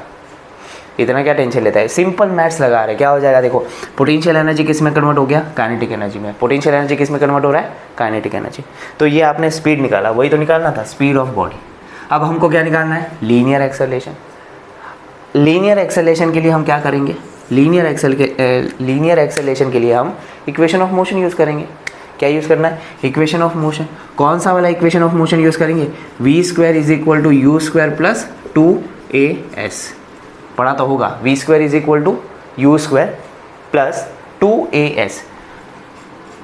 इतना क्या टेंशन लेता है, सिंपल मैथ्स लगा रहे। क्या हो जाएगा, देखो पोटेंशियल एनर्जी किस में कन्वर्ट हो गया, काइनेटिक एनर्जी में। पोटेंशियल एनर्जी किस में कन्वर्ट हो रहा है, काइनेटिक एनर्जी। तो ये आपने स्पीड निकाला, वही तो निकालना था, स्पीड ऑफ बॉडी। अब हमको क्या निकालना है, लीनियर एक्सेलरेशन। लीनियर एक्सेलरेशन के लिए हम क्या करेंगे, लीनियर एक्सेलरेशन के लिए हम इक्वेशन ऑफ मोशन यूज़ करेंगे। क्या यूज़ करना है, इक्वेशन ऑफ मोशन। कौन सा वाला इक्वेशन ऑफ मोशन यूज़ करेंगे, v square is equal to u square plus 2as, पढ़ा तो होगा, v square is equal to u square plus 2as।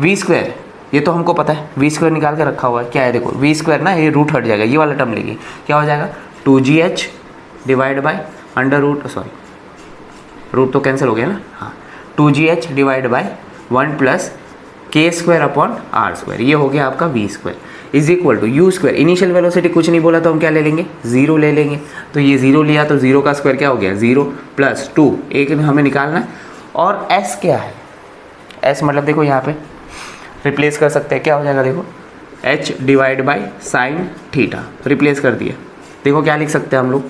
V square ये तो हमको पता है, वी स्क्वायर निकाल के रखा हुआ है, क्या है देखो, वी स्क्वायर ना ये रूट हट जाएगा, ये वाला टर्म लेगी, क्या हो जाएगा 2gh divide by under root, sorry root तो कैंसिल हो गया ना, हाँ 2gh divide by 1 plus k square upon r square, ये हो गया आपका v square is equal to u square. Initial velocity कुछ नहीं बोला तो हम क्या ले लेंगे, 0 ले लेंगे, तो ये 0 लिया तो 0 का स्क्वायर क्या हो गया, 0 प्लस 2, एक हमें निकालना है। और s क्या है, s मतलब देखो यहाँ पे रिप्लेस कर सकते हैं, क्या हो जाएगा देखो, h divide by sine theta, replace कर दिया। देखो क्या लिख सकते हैं हम लोग,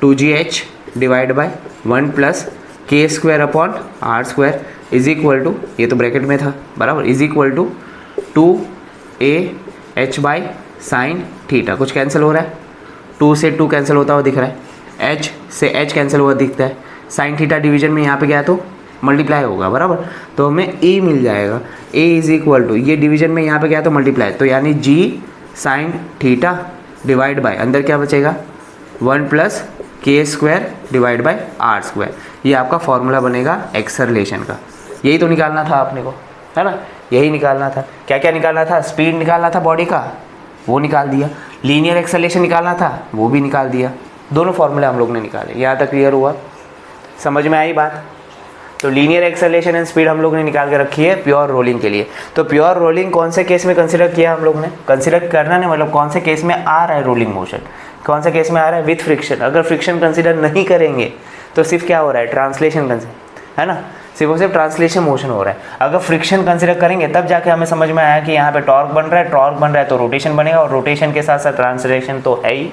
2gh divide by 1 plus k square upon r square is equal to, ये तो ब्रैकेट में था बराबर, is equal to 2ah by sine theta. कुछ कैंसिल हो रहा है, 2 से 2 कैंसिल होता हुआ दिख रहा है, h से h कैंसिल हुआ दिखता है, साइन थीटा डिवीजन में यहाँ पे गया तो मल्टीप्लाई होगा बराबर, तो हमें a मिल जाएगा, a इज इक्वल टू, ये डिवीजन में यहाँ पे गया तो मल्टीप्लाई, तो यानी g sine theta divide by, अंदर क्या बचेगा 1 plus k square divide by r square. ये आपका फॉर्मूला बनेगा एक्सेलरेशन का। यही तो निकालना था आपने को, है ना, यही निकालना था। क्या क्या निकालना था? स्पीड निकालना था बॉडी का, वो निकाल दिया। लीनियर एक्सेलरेशन निकालना था, वो भी निकाल दिया। दोनों फॉर्मूले हम लोग ने निकाले। यहाँ तक क्लियर हुआ? समझ में आई बात? तो लीनियर एक्सेलरेशन एंड स्पीड हम लोग ने निकाल के रखी है प्योर रोलिंग के लिए। तो प्योर रोलिंग कौन से केस में कंसिडर किया हम लोग ने? कंसिडर करना नहीं, मतलब कौन से केस में आ रहा है रोलिंग मोशन, कौन से केस में आ रहा है? With friction. अगर फ्रिक्शन कंसिडर नहीं करेंगे तो सिर्फ क्या हो रहा है? ट्रांसलेशन है ना, सिर्फ और सिर्फ ट्रांसलेशन मोशन हो रहा है। अगर फ्रिक्शन कंसिडर करेंगे तब जाके हमें समझ में आया कि यहाँ पे टॉर्क बन रहा है, टॉर्क बन रहा है तो रोटेशन बनेगा, और रोटेशन के साथ साथ ट्रांसलेशन तो है ही,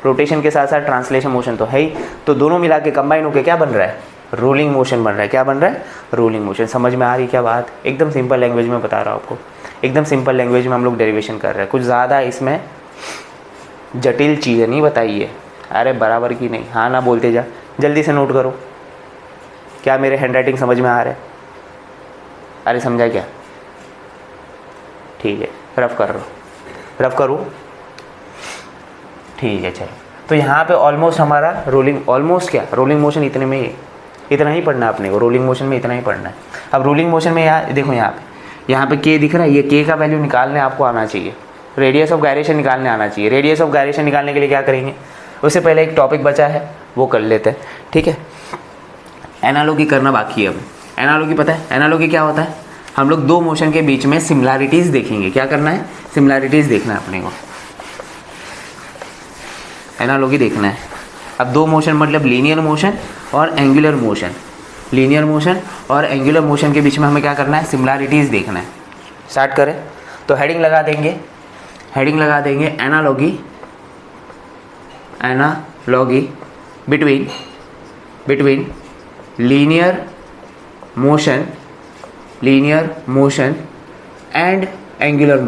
रोटेशन के साथ साथ ट्रांसलेशन मोशन तो है ही। तो दोनों मिला के कंबाइन होकर क्या बन रहा है? रोलिंग मोशन बन रहा है। क्या बन रहा है? Rolling motion. समझ में आ रही क्या बात? एकदम सिंपल लैंग्वेज में बता रहा हूँ आपको, एकदम सिंपल लैंग्वेज में हम लोग डेरिवेशन कर रहे हैं। कुछ ज़्यादा इसमें जटिल चीज़ें नहीं बताई है। अरे बराबर की नहीं, हाँ ना बोलते जा, जल्दी से नोट करो। क्या मेरे हैंड राइटिंग समझ में आ रहा है? अरे समझा क्या? ठीक है, रफ कर लो, रफ करूँ? ठीक है चलो। तो यहाँ पे ऑलमोस्ट हमारा रोलिंग, ऑलमोस्ट क्या, रोलिंग मोशन इतने में ही, इतना ही पढ़ना है अपने को। रोलिंग मोशन में इतना ही पढ़ना है। अब रोलिंग मोशन में यहाँ देखो, यहाँ पे के दिख रहा है, ये के का वैल्यू निकालने आपको आना चाहिए। रेडियस ऑफ गायरेशन निकालने आना चाहिए। रेडियस ऑफ गायरेशन निकालने के लिए क्या करेंगे? उससे पहले एक टॉपिक बचा है, वो कर लेते हैं, ठीक है। एनालॉजी करना बाकी है अब। एनालॉजी पता है? एनालॉजी क्या होता है? हम लोग दो मोशन के बीच में सिमिलैरिटीज़ देखेंगे। क्या करना है? सिमिलैरिटीज़ देखना है अपने को, एनालॉजी देखना है। अब दो मोशन मतलब लीनियर मोशन और एंगुलर मोशन, लीनियर मोशन और एंगुलर मोशन के बीच में हमें क्या करना है? सिमिलैरिटीज़ देखना है। स्टार्ट करें तो हेडिंग लगा देंगे, हेडिंग लगा देंगे analogy, analogy between linear motion and angular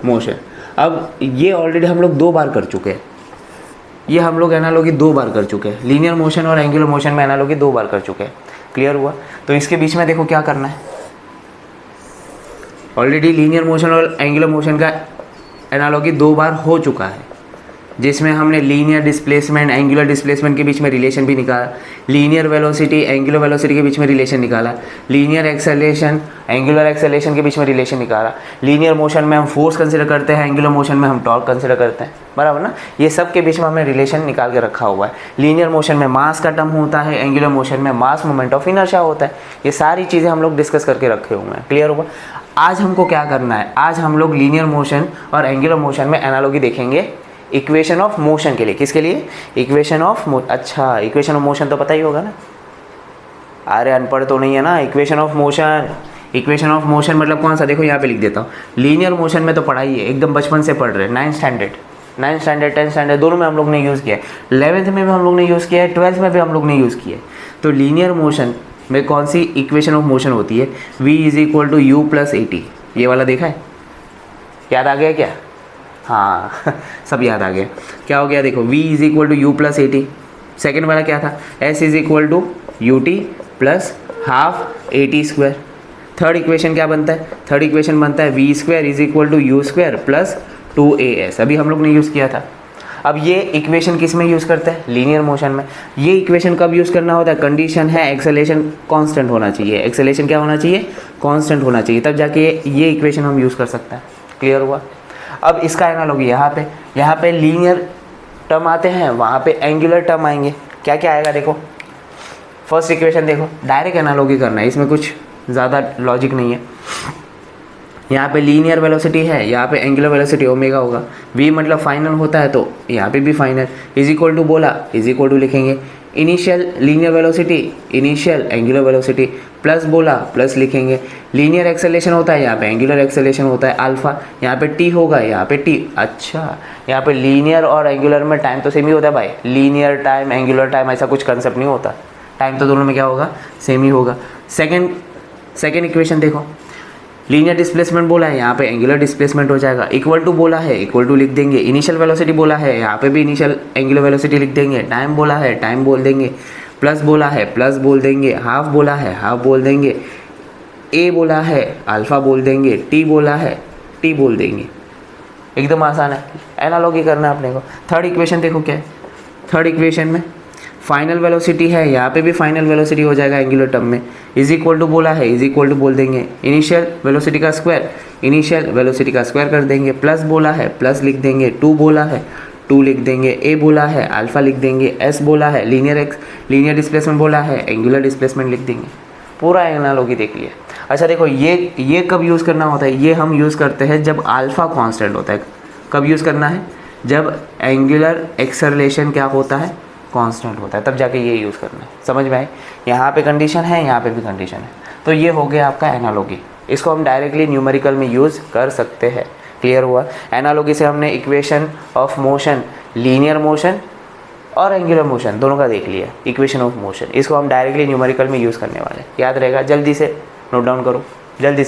motion, अब ये ऑलरेडी हम लोग 2 बार कर चुके हैं। ये हम लोग एनालॉजी 2 बार कर चुके हैं। लीनियर मोशन और एंगुलर मोशन में एनालॉजी 2 बार कर चुके हैं। क्लियर हुआ? तो इसके बीच में देखो क्या करना है। ऑलरेडी लीनियर मोशन और एंगुलर मोशन का एनालॉजी 2 बार हो चुका है, जिसमें हमने लीनियर डिस्प्लेसमेंट एंगुलर डिस्प्लेसमेंट के बीच में रिलेशन भी निकाला, लीनियर वेलोसिटी एंगुलर वेलोसिटी के बीच में रिलेशन निकाला, लीनियर एक्सेलरेशन एंगुलर एक्सेलरेशन के बीच में रिलेशन निकाला। लीनियर मोशन में हम फोर्स कंसिडर करते हैं, एंगुलर मोशन में हम टॉर्क कंसिडर करते हैं, बराबर ना। ये सब के बीच में हमने रिलेशन निकाल के रखा हुआ है। लीनियर मोशन में मास का टर्म होता है, एंगुलर मोशन में मास मोमेंट ऑफ इनर्शिया होता है। ये सारी चीज़ें हम लोग डिस्कस करके रखे हुए हैं। क्लियर हुआ? आज हमको क्या करना है? आज हम लोग लीनियर मोशन और एंगुलर मोशन में एनालॉजी देखेंगे इक्वेशन ऑफ मोशन के लिए। किसके लिए? इक्वेशन ऑफ अच्छा, इक्वेशन ऑफ मोशन तो पता ही होगा ना। अरे अनपढ़ तो नहीं है ना। Equation of motion, equation of motion मतलब कौन सा? देखो यहाँ पे लिख देता हूँ। लीनियर मोशन में तो पढ़ाई है, एकदम बचपन से पढ़ रहे हैं। 9th स्टैंडर्ड 10th स्टैंडर्ड दोनों में हम लोग ने यूज़ किया है। 11th में भी हम लोग ने यूज़ किया है, 12th में भी हम लोग ने यूज़ किया है। तो लीनियर मोशन में कौन सी इक्वेशन ऑफ मोशन होती है? v = u + at। ये वाला देखा है? याद आ गया क्या? हाँ सब याद आ गया। क्या हो गया? देखो v = u + at। सेकेंड वाला क्या था? s = ut + ½ at²। Third equation क्या बनता है? थर्ड इक्वेशन बनता है v² = u² + 2as। अभी हम लोग ने यूज़ किया था। अब ये इक्वेशन किस में यूज़ करते हैं? लीनियर मोशन में। ये इक्वेशन कब यूज़ करना होता है? कंडीशन है एक्सेलरेशन कांस्टेंट होना चाहिए। एक्सेलरेशन क्या होना चाहिए? कांस्टेंट होना चाहिए, तब जाके ये इक्वेशन हम यूज़ कर सकते हैं। क्लियर हुआ? अब इसका एनालॉजी यहाँ पे लीनियर टर्म आते हैं, वहाँ पे एंगुलर टर्म आएंगे। क्या क्या आएगा देखो। फर्स्ट इक्वेशन देखो, डायरेक्ट एनालॉजी करना है, इसमें कुछ ज़्यादा लॉजिक नहीं है। यहाँ पे लीनियर वेलोसिटी है, यहाँ पे एंगुलर वेलोसिटी ओमेगा होगा। v मतलब फाइनल होता है तो यहाँ पे भी फाइनल। = बोला = लिखेंगे initial linear velocity, initial angular velocity, plus बोला प्लस लिखेंगे। लीनियर एक्सेलरेशन होता है, यहाँ पे एंगुलर एक्सेलरेशन होता है अल्फा। यहाँ पे t होगा, यहाँ पे t। अच्छा, यहाँ पे लीनियर और एंगुलर में टाइम तो सेम ही होता है भाई। लीनियर टाइम एंगुलर टाइम ऐसा कुछ कंसेप्ट नहीं होता। टाइम तो दोनों में क्या होगा? सेम ही होगा। सेकेंड इक्वेशन देखो, लीनियर डिस्प्लेसमेंट बोला है, यहाँ पे एंगुलर डिस्प्लेसमेंट हो जाएगा। = बोला है, = लिख देंगे। इनिशियल वेलोसिटी बोला है, यहाँ पे भी इनिशियल एंगुलर वेलोसिटी लिख देंगे। टाइम बोला है, टाइम बोल देंगे। प्लस बोला है, प्लस बोल देंगे। हाफ बोला है, हाफ बोल देंगे। a बोला है, अल्फ़ा बोल देंगे। t बोला है, t बोल देंगे। एकदम आसान है, एनालॉगी करना है अपने को। थर्ड इक्वेशन देखो क्या है, थर्ड इक्वेशन में फाइनल वेलोसिटी है, यहाँ पे भी फाइनल वेलोसिटी हो जाएगा एंगुलर टर्म में, इज इक्वल टू बोला है, इज इक्वल टू बोल देंगे इनिशियल वेलोसिटी का स्क्वायर, इनिशियल वेलोसिटी का स्क्वायर कर देंगे, प्लस बोला है प्लस लिख देंगे, टू बोला है टू लिख देंगे, ए बोला है अल्फा लिख देंगे, एस बोला है लीनियर डिस्प्लेसमेंट बोला है, एंगुलर डिस्प्लेसमेंट लिख देंगे। पूरा एनालॉगी देख लिया। अच्छा देखो ये कब यूज़ करना होता है, ये हम यूज़ करते हैं जब अल्फा कांस्टेंट होता है। कब यूज़ करना है, जब एंगुलर एक्सेलरेशन क्या होता है, कांस्टेंट होता है, तब जाके ये यूज़ करना है। समझ में आए, यहाँ पे कंडीशन है, यहाँ पे भी कंडीशन है। तो ये हो गया आपका एनालॉगी, इसको हम डायरेक्टली न्यूमेरिकल में यूज़ कर सकते हैं। क्लियर हुआ। एनालॉगी से हमने equation of motion, linear motion और एंगुलर मोशन दोनों का देख लिया। इक्वेशन ऑफ मोशन, इसको हम डायरेक्टली न्यूमेरिकल में यूज़ करने वाले हैं। याद रहेगा, जल्दी से नोट डाउन करो, जल्दी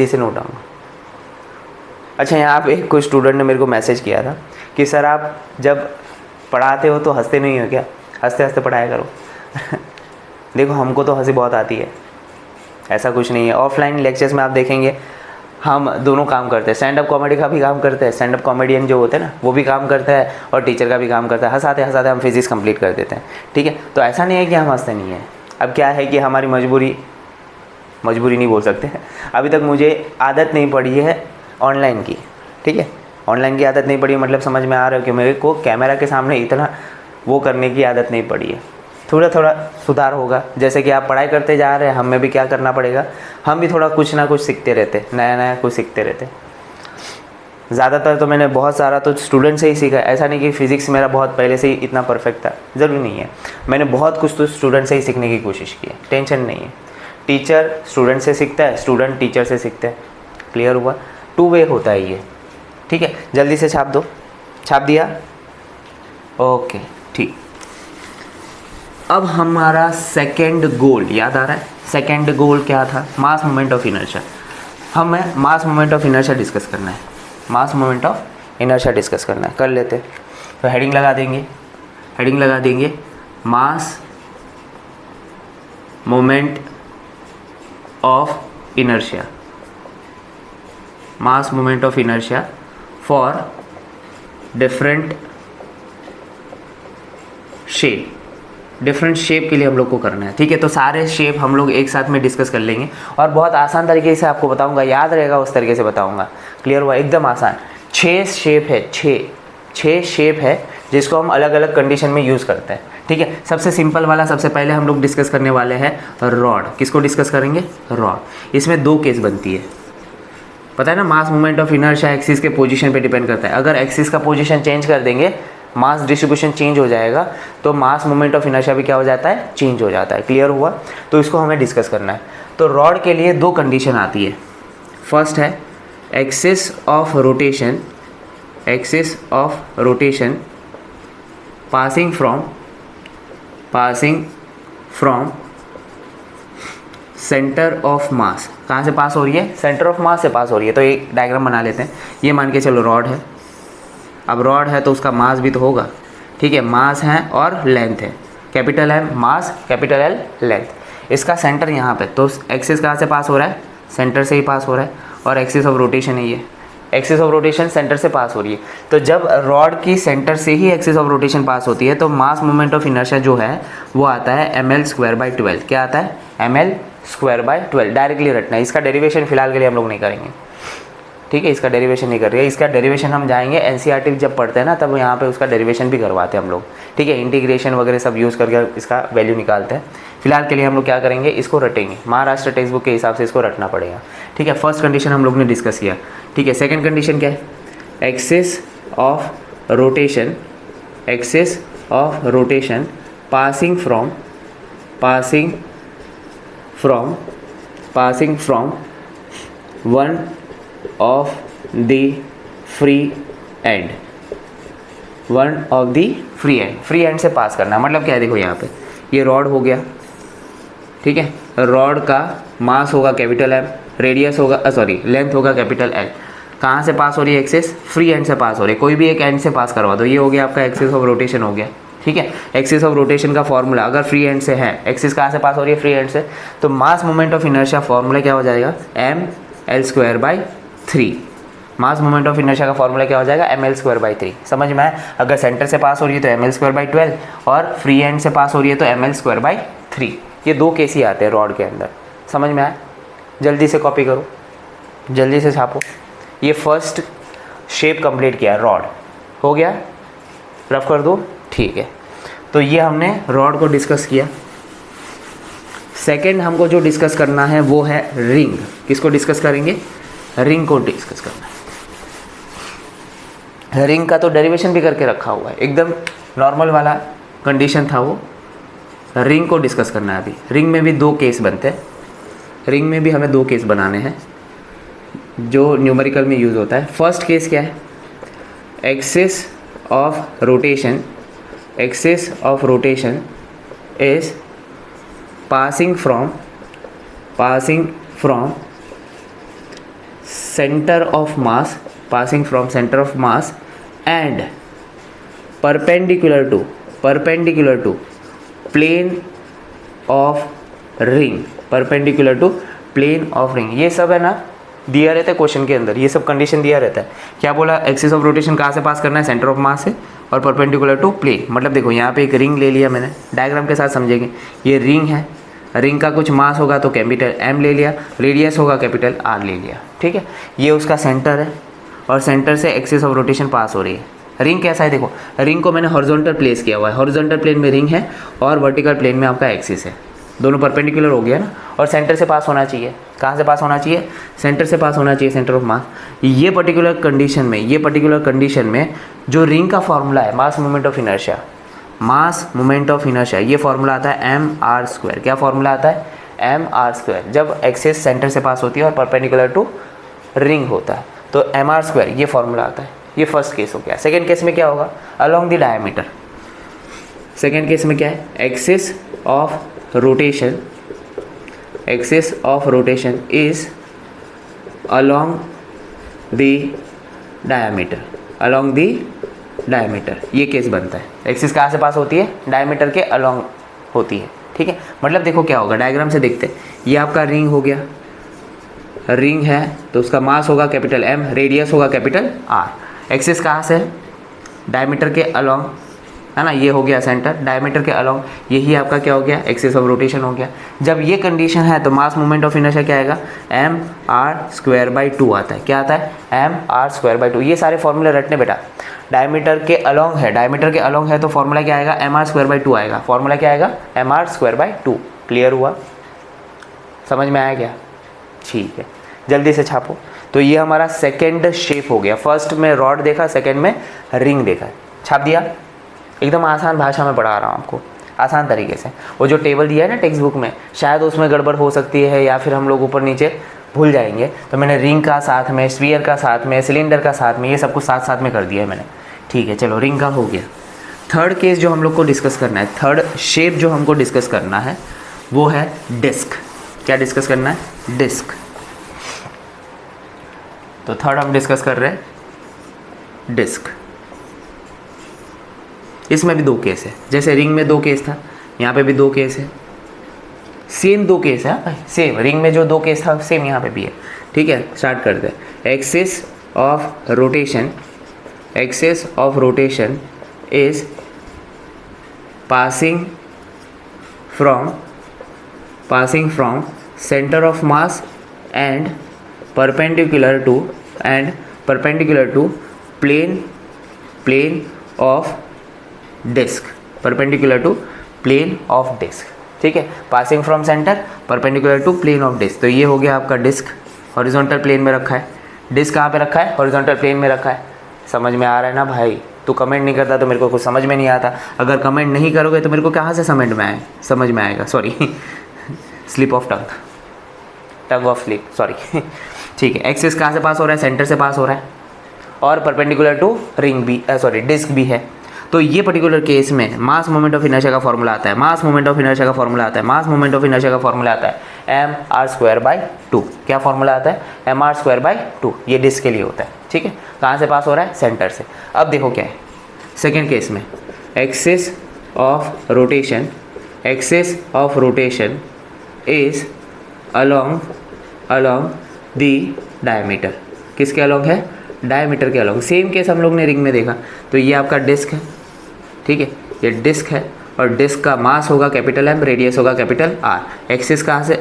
से नोट डाउन। अच्छा, यहाँ पे कुछ स्टूडेंट ने मेरे को मैसेज किया था कि सर आप जब पढ़ाते हो तो हंसते नहीं हो क्या, हंसते हंसते पढ़ाया करो। देखो हमको तो हंसी बहुत आती है, ऐसा कुछ नहीं है। ऑफलाइन लेक्चर्स में आप देखेंगे हम दोनों काम करते हैं, स्टैंड अप कॉमेडी का भी काम करते हैं, स्टैंड अप कॉमेडियन जो होते हैं ना वो भी काम करता है और टीचर का भी काम करता है। हंसाते हंसाते हम फिजिक्स कंप्लीट कर देते हैं, ठीक है। तो ऐसा नहीं है कि हम हंसते नहीं हैं। अब क्या है कि हमारी मजबूरी नहीं बोल सकते, अभी तक मुझे आदत नहीं पड़ी है ऑनलाइन की, ठीक है। ऑनलाइन की आदत नहीं पड़ी, मतलब समझ में आ रहा है कि मेरे को कैमरा के सामने इतना वो करने की आदत नहीं पड़ी है। थोड़ा थोड़ा सुधार होगा, जैसे कि आप पढ़ाई करते जा रहे हैं, हमें भी क्या करना पड़ेगा, हम भी थोड़ा कुछ ना कुछ सीखते रहते, नया नया कुछ सीखते रहते। ज़्यादातर तो मैंने बहुत सारा तो स्टूडेंट से ही सीखा, ऐसा नहीं कि फ़िज़िक्स मेरा बहुत पहले से ही इतना परफेक्ट था, ज़रूरी नहीं है। मैंने बहुत कुछ तो स्टूडेंट से ही सीखने की कोशिश की है, टेंशन नहीं है। टीचर स्टूडेंट से सीखता है, स्टूडेंट टीचर से सीखता है। क्लियर हुआ, 2 वे होता है ये, ठीक है। जल्दी से छाप दो, छाप दिया, ओके ठीक। अब हमारा सेकेंड गोल याद आ रहा है, सेकेंड गोल क्या था, मास मोमेंट ऑफ इनर्शिया। हमें mass moment of inertia discuss करना है, mass moment of inertia discuss करना है, कर लेते। तो हेडिंग लगा देंगे, mass moment of inertia, mass moment of inertia for different shape, different shape के लिए हम लोग को करना है, ठीक है। तो सारे शेप हम लोग एक साथ में डिस्कस कर लेंगे और बहुत आसान तरीके से आपको बताऊंगा, याद रहेगा उस तरीके से बताऊंगा। क्लियर हुआ, एकदम आसान। 6 शेप है, 6 शेप है जिसको हम अलग अलग कंडीशन में यूज़ करते हैं, ठीक है। सबसे सिंपल वाला सबसे पहले हम लोग डिस्कस करने वाले हैं रॉड। किसको डिस्कस करेंगे, रॉड। इसमें 2 केस बनती है, पता है ना। Mass movement of inertia axis के पोजीशन पे डिपेंड करता है। अगर एक्सिस का पोजीशन चेंज कर देंगे, मास डिस्ट्रीब्यूशन चेंज हो जाएगा, तो मास मूवमेंट ऑफ इनर्शिया भी क्या हो जाता है, चेंज हो जाता है। क्लियर हुआ, तो इसको हमें डिस्कस करना है। तो रॉड के लिए 2 कंडीशन आती है। फर्स्ट है axis of rotation, axis of rotation passing from centre of mass. कहाँ से पास हो रही है, सेंटर ऑफ मास से पास हो रही है। तो एक डायग्राम बना लेते हैं, ये मान के चलो रॉड है। अब रॉड है तो उसका मास भी तो होगा, ठीक है। मास है और लेंथ है, कैपिटल एम मास, कैपिटल एल लेंथ। इसका सेंटर यहाँ पे, तो एक्सिस कहाँ से पास हो रहा है, सेंटर से ही पास हो रहा है। और एक्सिस ऑफ रोटेशन है ये, एक्सिस ऑफ रोटेशन सेंटर से पास हो रही है। तो जब रॉड की सेंटर से ही एक्सिस ऑफ रोटेशन पास होती है तो मास मोमेंट ऑफ इनर्शिया जो है वो आता है ml²/12। क्या आता है, ml²/12। डायरेक्टली रटना है, इसका डेरिवेशन फिलहाल के लिए हम लोग नहीं करेंगे, ठीक है। इसका डेरिवेशन नहीं कर रही है, इसका डेरिवेशन हम जाएंगे एनसीईआरटी जब पढ़ते हैं ना, तब यहाँ पे उसका डेरिवेशन भी करवाते हैं हम लोग, ठीक है। इंटीग्रेशन वगैरह सब यूज़ करके इसका वैल्यू निकालते हैं। फिलहाल के लिए हम लोग क्या करेंगे, इसको रटेंगे, महाराष्ट्र टेक्स्ट बुक के हिसाब से इसको रटना पड़ेगा, ठीक है। फर्स्ट कंडीशन हम लोग ने डिस्कस किया, ठीक है। सेकेंड कंडीशन क्या है, axis of rotation, axis of rotation passing from one of the free and, one of the free and से पास करना। मतलब क्या है, देखो यहाँ पे ये रॉड हो गया, ठीक है। रॉड का मास होगा कैपिटल एम, रेडियस होगा लेंथ होगा कैपिटल एल। कहाँ से पास हो रही है एक्सिस, फ्री एंड से पास हो रही है, कोई भी एक एंड से पास करवा दो। ये हो गया आपका एक्सिस ऑफ रोटेशन हो गया, ठीक है। एक्सिस ऑफ रोटेशन का फॉर्मूला अगर फ्री एंड से है, एक्सिस कहाँ से पास हो रही है, फ्री एंड से, तो मास मोमेंट ऑफ इनर्शिया फॉर्मूला क्या हो जाएगा, ml²/3। Mass moment of inertia का फॉर्मूला क्या हो जाएगा, ml²/3। समझ में आया? अगर सेंटर से पास हो रही है तो ml²/12 और फ्री एंड से पास हो रही है तो ml²/3। ये दो केस ही आते हैं रॉड के अंदर। समझ में आया? जल्दी से कॉपी करो, जल्दी से छापो। ये फर्स्ट शेप कंप्लीट किया, रॉड हो गया, रफ कर दो, ठीक है। तो ये हमने रॉड को डिस्कस किया। सेकंड हमको जो डिस्कस करना है वो है रिंग। किसको डिस्कस करेंगे? रिंग को डिस्कस करना है। रिंग का तो डेरिवेशन भी करके रखा हुआ है, एकदम नॉर्मल वाला कंडीशन था वो। रिंग को डिस्कस करना है अभी। रिंग में भी दो केस बनते हैं, रिंग में भी हमें दो केस बनाने हैं जो न्यूमेरिकल में यूज़ होता है। फर्स्ट केस क्या है? Axis of rotation, axis of rotation is passing from center of mass, passing from center of mass and perpendicular to plane of ring, perpendicular to plane of ring। ये सब है ना दिया रहता है क्वेश्चन के अंदर, ये सब कंडीशन दिया रहता है। क्या बोला? एक्सिस ऑफ रोटेशन कहाँ से पास करना है? सेंटर ऑफ मास से, और परपेंडिकुलर टू प्लेन। मतलब देखो यहाँ पे एक रिंग ले लिया मैंने, डायग्राम के साथ समझेंगे। ये रिंग है, रिंग का कुछ मास होगा तो कैपिटल M ले लिया, रेडियस होगा कैपिटल R ले लिया, ठीक है। ये उसका सेंटर है और सेंटर से एक्सिस ऑफ रोटेशन पास हो रही है। रिंग कैसा है? देखो, रिंग को मैंने हॉरिजॉन्टल प्लेस किया हुआ है, हॉरिजॉन्टल प्लेन में रिंग है और वर्टिकल प्लेन में आपका एक्सिस है, दोनों परपेंडिकुलर हो गया ना। और सेंटर से पास होना चाहिए। कहाँ से पास होना चाहिए? सेंटर से पास होना चाहिए, सेंटर ऑफ मास। ये पर्टिकुलर कंडीशन में जो रिंग का फॉर्मूला है mass moment of inertia, mass moment of inertia, ये फॉर्मूला आता है mr²। क्या फॉर्मूला आता है? mr²। जब एक्सिस सेंटर से पास होती है और परपेंडिकुलर टू रिंग होता है तो mr², ये फॉर्मूला आता है। ये फर्स्ट केस हो गया। सेकेंड केस में क्या होगा? Along the diameter. Second case में क्या है? Axis of rotation, axis of rotation is along the diameter, along the diameter. ये केस बनता है। एक्सिस कहाँ से पास होती है? डायमीटर के अलोंग होती है, ठीक है। मतलब देखो क्या होगा, डायग्राम से देखते हैं। ये आपका रिंग हो गया, रिंग है तो उसका मास होगा कैपिटल M, रेडियस होगा कैपिटल R। एक्सिस कहाँ से है? डायमीटर के अलोंग, है ना। ये हो गया सेंटर, डायमीटर के अलोंग, यही आपका क्या हो गया? एक्सिस ऑफ रोटेशन हो गया। जब ये कंडीशन है तो मास मोमेंट ऑफ इनर्शिया क्या आएगा? mr²/2 आता है। क्या आता है? mr²/2। ये सारे फॉर्मूले रटने बेटा। डायमीटर के अलोंग है, डायमीटर के अलोंग है तो फॉर्मूला क्या आएगा? mr²/2 आएगा। फॉर्मूला क्या आएगा? mr²/2। क्लियर हुआ? समझ में आया क्या? ठीक है, जल्दी से छापो। तो ये हमारा सेकेंड शेप हो गया। फर्स्ट में रॉड देखा, सेकेंड में रिंग देखा, छाप दिया। एकदम आसान भाषा में पढ़ा रहा हूँ आपको, आसान तरीके से। वो जो टेबल दिया है ना टेक्स्ट बुक में, शायद उसमें गड़बड़ हो सकती है या फिर हम लोग ऊपर नीचे भूल जाएंगे, तो मैंने रिंग का साथ में, स्फीयर का साथ में, सिलेंडर का साथ में, ये सब कुछ साथ साथ में कर दिया है मैंने, ठीक है। चलो, रिंग का हो गया। थर्ड केस जो हम लोग को डिस्कस करना है, थर्ड शेप जो हमको डिस्कस करना है वो है डिस्क। क्या डिस्कस करना है? डिस्क। तो थर्ड हम डिस्कस कर रहे हैं डिस्क। इसमें भी दो केस है, जैसे रिंग में दो केस था, यहाँ पे भी दो केस है। सेम दो केस है भाई, सेम। रिंग में जो दो केस था सेम यहाँ पे भी है, ठीक है। स्टार्ट करते हैं। Axis of rotation, axis of rotation is passing from centre of mass and perpendicular to plane of disk, perpendicular to plane of disk, ठीक है। Passing from centre, perpendicular to plane of disk. तो ये हो गया आपका disc, horizontal plane में रखा है। डिस्क कहाँ पे रखा है? हॉरिजॉन्टल प्लेन में रखा है। समझ में आ रहा है ना भाई? तो कमेंट नहीं करता तो मेरे को कुछ समझ में नहीं आता। अगर कमेंट नहीं करोगे तो मेरे को कहाँ से समझ में आएगा, sorry slip of tongue of slip, sorry ठीक है। एक्सिस कहाँ से पास हो रहा है? सेंटर से पास हो रहा है और परपेंडिकुलर टू रिंग भी, सॉरी डिस्क भी है। तो ये पर्टिकुलर केस में मास मोमेंट ऑफ इनर्शिया का फॉर्मूला आता है, मास मोमेंट ऑफ इनर्शिया का फॉर्मूला आता है, मास मोमेंट ऑफ इनर्शिया का फॉर्मूला आता है mr²/2। क्या फॉर्मूला आता है? mr²/2। ये डिस्क के लिए होता है, ठीक है। कहाँ से पास हो रहा है? सेंटर से। अब देखो क्या है सेकेंड केस में, axis of rotation, axis of rotation is along the diameter. किसके अलॉन्ग है? डायमीटर के अलॉन्ग। सेम केस हम लोग ने रिंग में देखा। तो ये आपका डिस्क है, ठीक है, ये डिस्क है और डिस्क का मास होगा कैपिटल एम, रेडियस होगा कैपिटल आर। एक्सिस कहाँ से?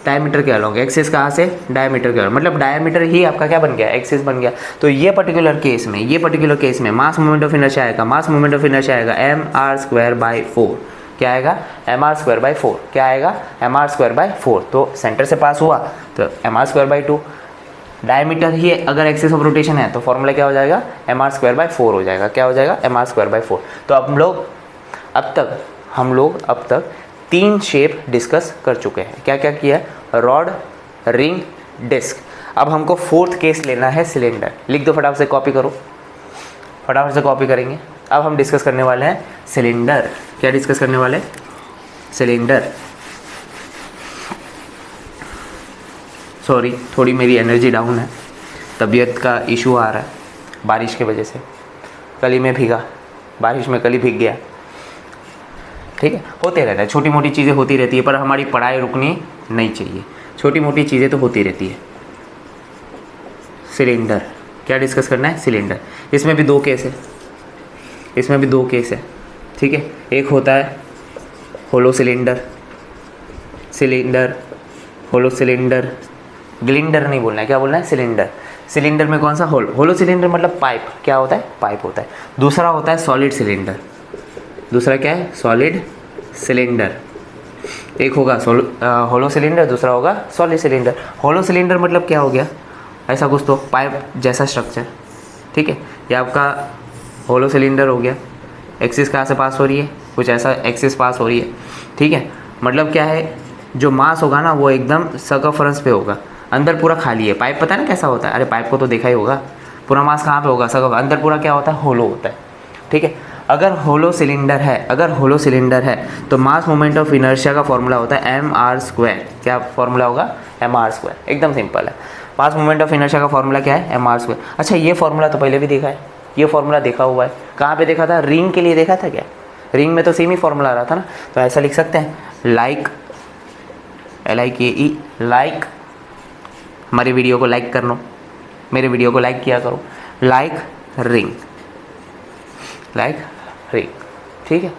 डायमीटर के अलॉन्ग। एक्सिस कहाँ से? डायमीटर के अलॉन्ग। मतलब डायमीटर ही आपका क्या बन गया? एक्सिस बन गया। तो ये पर्टिकुलर केस में मास मोमेंट ऑफ इनर्शिया आएगा, मास मोमेंट ऑफ इनर्शिया आएगा mr²/4। क्या आएगा? mr²/4। क्या आएगा? mr²/4। तो सेंटर से पास हुआ तो mr²/2। डायमीटर ही अगर एक्सिस ऑफ रोटेशन है तो फॉर्मूला क्या हो जाएगा? mr²/4 हो जाएगा। क्या हो जाएगा? mr²/4। तो हम लोग अब तक 3 शेप डिस्कस कर चुके हैं। क्या क्या किया? Rod, ring, disk. अब हमको 4th केस लेना है सिलेंडर। लिख दो फटाफट से, कॉपी करो, फटाफट से कॉपी करेंगे। अब हम डिस्कस करने वाले हैं सिलेंडर। क्या डिस्कस करने वाले? सिलेंडर। सॉरी, थोड़ी मेरी एनर्जी डाउन है, तबीयत का इशू आ रहा है बारिश की वजह से। कल ही मैं भीगा, बारिश में कल ही भीग गया। ठीक है, होते रहता है, छोटी मोटी चीज़ें होती रहती है, पर हमारी पढ़ाई रुकनी नहीं चाहिए। छोटी मोटी चीज़ें तो होती रहती है। सिलेंडर, क्या डिस्कस करना है? सिलेंडर। इसमें भी 2 केस है, ठीक है। एक होता है होलो सिलेंडर, होलो सिलेंडर, ग्लिंडर नहीं बोलना है, क्या बोलना है? सिलेंडर। सिलेंडर में कौन सा? होलो सिलेंडर मतलब पाइप। क्या होता है? पाइप होता है। दूसरा होता है सॉलिड सिलेंडर। दूसरा क्या है? Solid cylinder. एक होगा होलो सिलेंडर, दूसरा होगा सॉलिड सिलेंडर। होलो सिलेंडर मतलब क्या हो गया? ऐसा कुछ तो पाइप जैसा स्ट्रक्चर, ठीक है। ये आपका होलो सिलेंडर हो गया। एक्सिस कहाँ से पास हो रही है? कुछ ऐसा एक्सिस पास हो रही है, ठीक है। मतलब क्या है? जो मास होगा ना वो एकदम सर्कमफ्रेंस पे होगा, अंदर पूरा खाली है। पाइप पता है ना कैसा होता है? अरे पाइप को तो देखा ही होगा। पूरा मास कहाँ पे होगा? अंदर पूरा क्या होता है? होलो होता है, ठीक है। अगर होलो सिलेंडर है तो मास मोमेंट ऑफ इनर्शिया का फॉर्मूला होता है mr²। क्या फॉर्मूला होगा? mr²। एकदम सिंपल है। मास मोमेंट ऑफ इनर्शिया का फॉर्मूला क्या है? mr²। अच्छा, ये फॉर्मूला तो पहले भी देखा है, ये फॉर्मूला देखा हुआ है। कहाँ पे देखा था? रिंग के लिए देखा था क्या? रिंग में तो सेम ही फॉर्मूला आ रहा था ना। तो ऐसा लिख सकते हैं, लाइक, LIKE, लाइक। हमारी वीडियो को लाइक कर लो, मेरे वीडियो को लाइक किया करो। लाइक रिंग, ठीक है।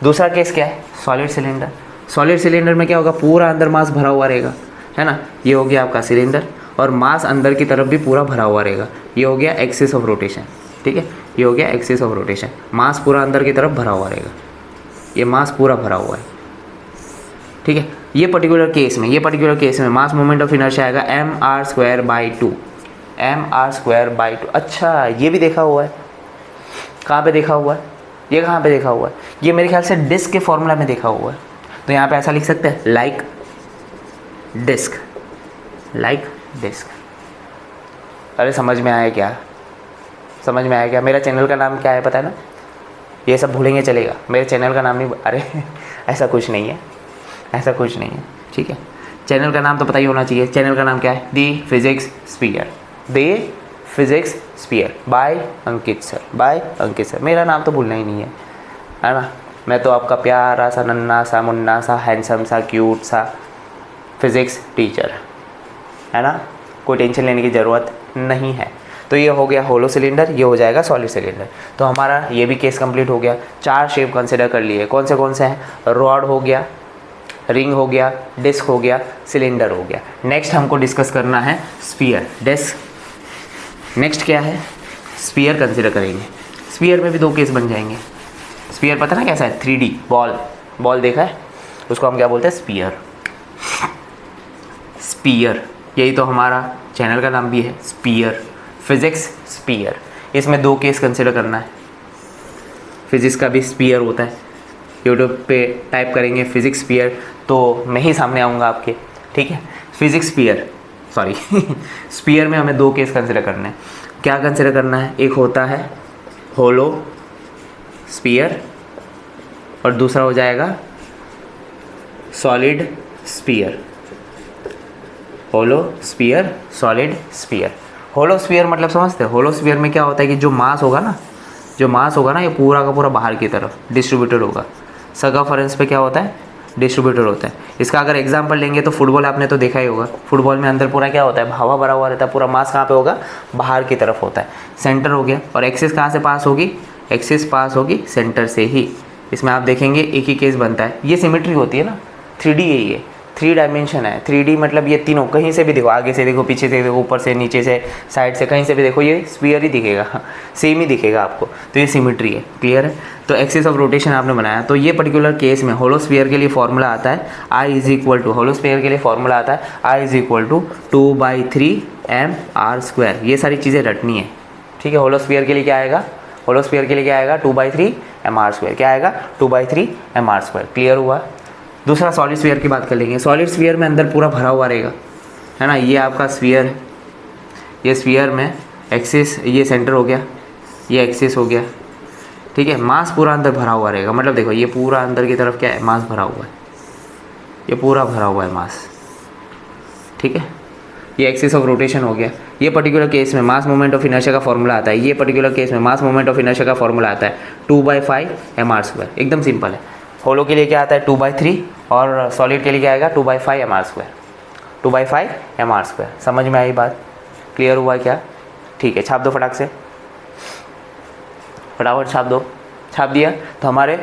दूसरा केस क्या है? Solid cylinder. सॉलिड सिलेंडर में क्या होगा? पूरा अंदर मास भरा हुआ रहेगा, है ना। ये हो गया आपका सिलेंडर और मास अंदर की तरफ भी पूरा भरा हुआ रहेगा। ये हो गया एक्सिस ऑफ रोटेशन, ठीक है। ये हो गया एक्सिस ऑफ रोटेशन। मास पूरा अंदर की तरफ भरा हुआ रहेगा, ये मास पूरा भरा हुआ है, ठीक है। ये पर्टिकुलर केस में मास मोमेंट ऑफ इनर्शिया आएगा mr²/2। अच्छा, ये भी देखा हुआ है। कहाँ पे देखा हुआ है? ये कहाँ पे देखा हुआ है? ये मेरे ख्याल से डिस्क के फॉर्मूला में देखा हुआ है। तो यहाँ पे ऐसा लिख सकते हैं, लाइक डिस्क। अरे समझ में आया क्या? मेरा चैनल का नाम क्या है पता है ना? ये सब भूलेंगे चलेगा, मेरे चैनल का नाम नहीं। अरे ऐसा कुछ नहीं है, ठीक है। चैनल का नाम तो पता ही होना चाहिए। चैनल का नाम क्या है? दी फिजिक्स स्पीयर बाय अंकित सर। मेरा नाम तो भूलना ही नहीं है ना। मैं तो आपका प्यारा सा, नन्ना सा, मुन्ना सा, हैंडसम सा, क्यूट सा फिज़िक्स टीचर, है ना। कोई टेंशन लेने की ज़रूरत नहीं है। तो ये हो गया होलो सिलेंडर, ये हो जाएगा सॉलिड सिलेंडर। तो हमारा ये भी केस कंप्लीट हो गया। 4 शेप कंसिडर कर लिए। कौन से हैं? रॉड हो गया, रिंग हो गया, डिस्क हो गया, सिलेंडर हो गया। नेक्स्ट हमको डिस्कस करना है स्फीयर। नेक्स्ट क्या है? स्फीयर कंसिडर करेंगे। स्फीयर में भी 2 केस बन जाएंगे। स्फीयर पता ना कैसा है? 3D बॉल देखा है? उसको हम क्या बोलते हैं? स्फीयर। यही तो हमारा चैनल का नाम भी है, स्फीयर, फिजिक्स स्फीयर। इसमें 2 केस कंसिडर करना है। फिजिक्स का भी स्फीयर होता है। यूट्यूब पे टाइप करेंगे फिजिक्स स्फीयर तो मैं ही सामने आऊँगा आपके, ठीक है। फिजिक्स स्फीयर में हमें 2 केस कंसिडर करने हैं। क्या कंसिडर करना है? एक होता है होलो स्फीयर और दूसरा हो जाएगा solid sphere. Hollow sphere, solid sphere. Hollow sphere मतलब समझते हैं? होलो स्फीयर में क्या होता है कि जो मास होगा ना ये पूरा का पूरा बाहर की तरफ डिस्ट्रीब्यूटेड होगा। सर्कमफ्रेंस पे क्या होता है? डिस्ट्रीब्यूटर होता है। इसका अगर एग्जांपल लेंगे तो फुटबॉल आपने तो देखा ही होगा। फुटबॉल में अंदर पूरा क्या होता है, हवा भरा हुआ रहता है, पूरा मास कहाँ पे होगा, बाहर की तरफ होता है। सेंटर हो गया, और एक्सिस कहाँ से पास होगी, एक्सिस पास होगी सेंटर से ही। इसमें आप देखेंगे एक ही केस बनता है। ये सिमेट्री होती है ना, 3D यही है, 3 डायमेंशन है। 3D मतलब ये तीनों, कहीं से भी देखो, आगे से देखो, पीछे से देखो, ऊपर से, नीचे से, साइड से, कहीं से भी देखो, ये स्फीयर ही दिखेगा, सेम ही दिखेगा आपको। तो ये सिमेट्री है, क्लियर है। तो एक्सिस ऑफ रोटेशन आपने बनाया। तो ये पर्टिकुलर केस में होलोस्फीयर के लिए फॉर्मूला आता है I इज इक्वल टू, होलोस्फीयर के लिए फॉर्मूला आता है I is equal to 2/3 mr²। ये सारी चीज़ें रटनी है, ठीक है। होलोस्फीयर के लिए क्या आएगा, होलोस्फीयर के लिए क्या आएगा, 2/3 mr²। क्या आएगा, 2/3 mr²। क्लियर हुआ। दूसरा सॉलिड स्फीयर की बात कर लेंगे। सॉलिड स्फीयर में अंदर पूरा भरा हुआ रहेगा, है ना। ये आपका स्फीयर है, ये स्फीयर में एक्सिस, ये सेंटर हो गया, ये एक्सिस हो गया, ठीक है। मास पूरा अंदर भरा हुआ रहेगा, मतलब देखो ये पूरा अंदर की तरफ क्या है, मास भरा हुआ है, ये पूरा भरा हुआ है मास, ठीक है। ये एक्सिस ऑफ रोटेशन हो गया। ये पर्टिकुलर केस में मास मोमेंट ऑफ इनर्शिया का फॉर्मूला आता है। ये पर्टिकुलर केस में मास मोमेंट ऑफ इनर्शिया का फॉर्मूला आता है 2/5 mr²। एकदम सिंपल है। होलो के लिए क्या आता है 2/3, और सॉलिड के लिए क्या आएगा 2/5 mr²। 2/5 mr²। समझ में आई बात, क्लियर हुआ क्या, ठीक है। छाप दो फटाक से, फटाफट छाप दो। छाप दिया तो हमारे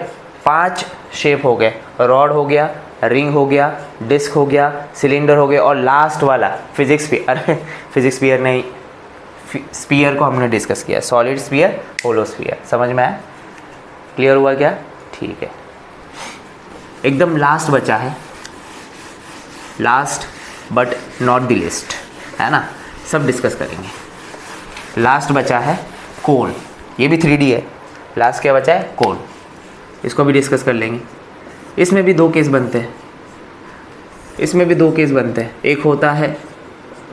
5 शेप हो गए, रॉड हो गया, रिंग हो गया, डिस्क हो गया, सिलेंडर हो गया, और लास्ट वाला फिजिक्स स्फीयर। अरे फिजिक्स स्फीयर नहीं, स्फीयर को हमने डिस्कस किया, सॉलिड स्फीयर, होलो स्फीयर। समझ में आया, क्लियर हुआ क्या, ठीक है। एकदम लास्ट बचा है, last but not the list, है ना, सब डिस्कस करेंगे। लास्ट बचा है कोन, ये भी 3D है। लास्ट क्या बचा है, कोन, इसको भी डिस्कस कर लेंगे। इसमें भी 2 केस बनते हैं, इसमें भी 2 केस बनते हैं। एक होता है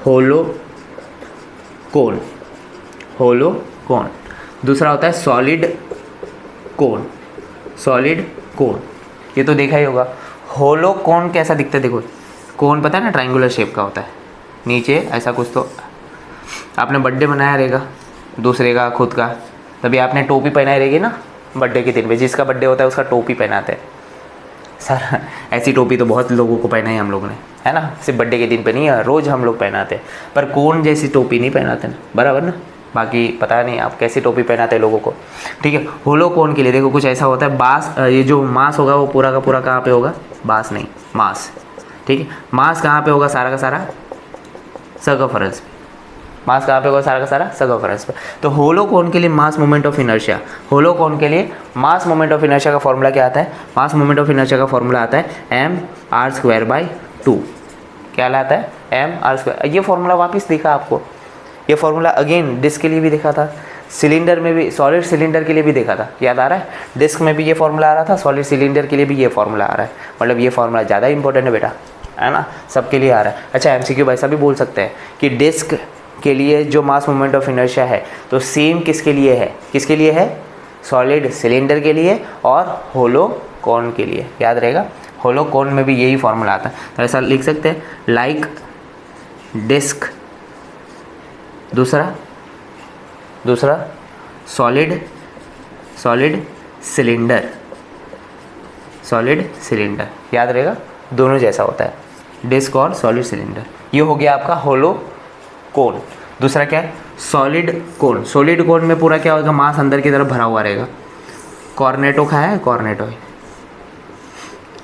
होलो कोन, होलो कोन। दूसरा होता है सॉलिड कोन, सॉलिड कोन। ये तो देखा ही होगा। होलो कोन कैसा दिखता है, देखो कोन पता है ना, ट्रायंगुलर शेप का होता है, नीचे ऐसा कुछ। तो आपने बर्थडे मनाया रहेगा दूसरे का, खुद का, तभी आपने टोपी पहनाई रहेगी ना बर्थडे के दिन पे। जिसका बर्थडे होता है उसका टोपी पहनाते हैं सर। ऐसी टोपी तो बहुत लोगों को पहनाई हम लोग ने, है ना, सिर्फ बर्थडे के दिन पे नहीं है, रोज़ हम लोग पहनाते हैं। पर कोन जैसी टोपी नहीं पहनाते ना, बराबर ना। बाकी पता नहीं आप कैसी टोपी पहनाते हैं लोगों को, ठीक है। होलो कोन के लिए देखो कुछ ऐसा होता है। बास, ये जो मास होगा वो पूरा का पूरा कहाँ पे होगा, बास नहीं, मास, ठीक है। मास कहाँ पे होगा, सारा का सारा सर्कमफेरेंस पे। मास कहाँ पे होगा, सारा का सारा सर्कमफेरेंस पे। तो होलो कोन के लिए मास मोमेंट ऑफ इनर्शिया, होलो कोन के लिए मास मोमेंट ऑफ इनर्शिया का फॉर्मूला क्या आता है, मास मोमेंट ऑफ इनर्शिया का फॉर्मूला आता है mr²/2। क्या लाता है, mr²। ये फॉर्मूला वापस दिखा आपको, ये फॉर्मूला अगेन डिस्क के लिए भी देखा था, सिलेंडर में भी, सॉलिड सिलेंडर के लिए भी देखा था, याद आ रहा है। डिस्क में भी ये फॉर्मूला आ रहा था, सॉलिड सिलेंडर के लिए भी ये फॉर्मूला आ रहा है। मतलब ये फॉर्मूला ज़्यादा इंपॉर्टेंट है बेटा, है ना, सबके लिए आ रहा है। अच्छा MCQ ऐसा भी बोल सकते हैं कि डिस्क के लिए जो मास मोमेंट ऑफ इनर्शिया है तो सेम किसके लिए है, किसके लिए है, सॉलिड सिलेंडर के लिए और होलो कोन के लिए। याद रहेगा, होलो कोन में भी यही फॉर्मूला आता है। तो ऐसा लिख सकते हैं, लाइक डिस्क, दूसरा सॉलिड सिलेंडर, सॉलिड सिलेंडर। याद रहेगा, दोनों जैसा होता है, डिस्क और सॉलिड सिलेंडर। ये हो गया आपका होलो कोन। दूसरा क्या है, सॉलिड कोन। सॉलिड कोन में पूरा क्या होगा, मास अंदर की तरफ भरा हुआ रहेगा। कॉर्नेटो खाया है, कॉर्नेटो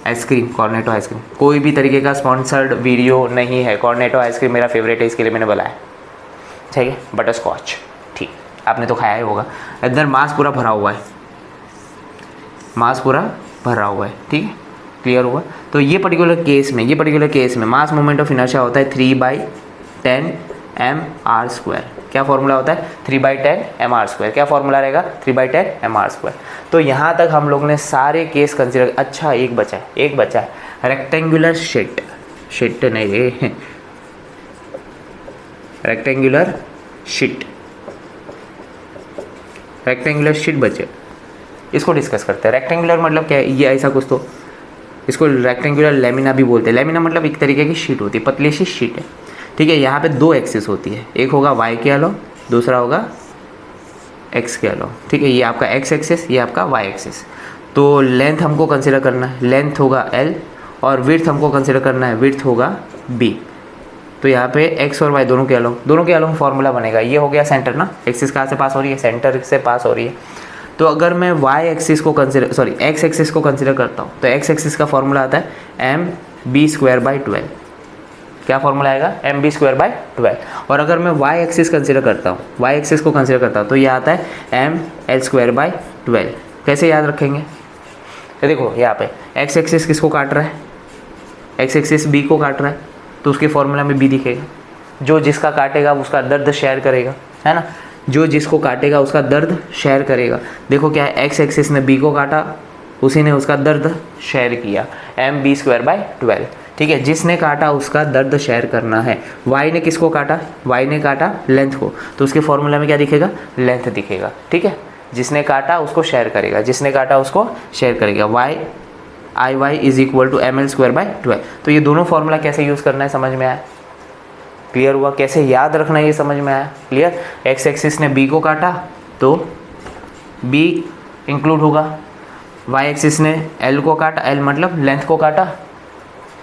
आइसक्रीम, कॉर्नेटो आइसक्रीम। कोई भी तरीके का स्पॉन्सर्ड वीडियो नहीं है, कॉर्नेटो आइसक्रीम मेरा फेवरेट है, इसके लिए मैंने बुलाया, ठीक है। बटर स्कॉच, ठीक, आपने तो खाया ही होगा। अंदर मास पूरा भरा हुआ है, मास पूरा भरा हुआ है, ठीक है, क्लियर हुआ। तो ये पर्टिकुलर केस में मास मोमेंट ऑफ इनर्शिया होता है 3/10 mr²। क्या फॉर्मूला होता है, 3/10 mr²। क्या फॉर्मूला रहेगा, 3/10 mr²। तो यहाँ तक हम लोग ने सारे केस कंसिडर। अच्छा एक बचा है, रेक्टेंगुलर शीट, नहीं, रेक्टेंगुलर शीट बचे, इसको डिस्कस करते हैं। रेक्टेंगुलर मतलब क्या है, ये ऐसा कुछ, तो इसको रेक्टेंगुलर लेमिना भी बोलते हैं। लेमिना मतलब एक तरीके की शीट होती है, पतली सी शीट है, ठीक है। यहाँ पे 2 एक्सिस होती है, एक होगा y के अलो, दूसरा होगा x के अलो, ठीक है। ये आपका x एक्सिस, ये आपका y एक्सिस। तो लेंथ हमको कंसिडर करना है, लेंथ होगा L और विड्थ हमको कंसिडर करना है, विड्थ होगा b। तो यहाँ पे x और y दोनों के अलोंग फॉर्मूला बनेगा। ये हो गया सेंटर ना, एक्सिस कहाँ से पास हो रही है, सेंटर से पास हो रही है। तो अगर मैं y एक्सिस को कंसिडर x एक्सिस को कंसिडर करता हूँ तो x एक्सिस का फॉर्मूला आता है mb²/12। क्या फॉर्मूला आएगा, mb²/12। और अगर मैं y एक्सिस कंसिडर करता हूँ, y एक्सिस को कंसिडर करता हूँ तो ये आता है ml²/12। कैसे याद रखेंगे, तो देखो यहाँ पे x एक्सिस किसको काट रहा है, x एक्सिस b को काट रहा है, तो उसके फॉर्मूला में b दिखेगा। जो जिसका काटेगा उसका दर्द शेयर करेगा, है ना, जो जिसको काटेगा उसका दर्द शेयर करेगा। देखो क्या है, x एक्सिस ने b को काटा, उसी ने उसका दर्द शेयर किया, mb²/12। ठीक है, जिसने काटा उसका दर्द शेयर करना है। y ने किसको काटा, y ने काटा लेंथ को, तो उसके फॉर्मूला में क्या दिखेगा, लेंथ दिखेगा। ठीक है, जिसने काटा उसको शेयर करेगा, जिसने काटा उसको शेयर करेगा। y is equal to ml²/12। तो ये दोनों फॉर्मूला कैसे यूज़ करना है समझ में आया, क्लियर हुआ, कैसे याद रखना है ये समझ में आया, क्लियर। x एक्सिस ने b को काटा तो b इंक्लूड होगा, y एक्सिस ने l को काटा, l मतलब लेंथ को काटा,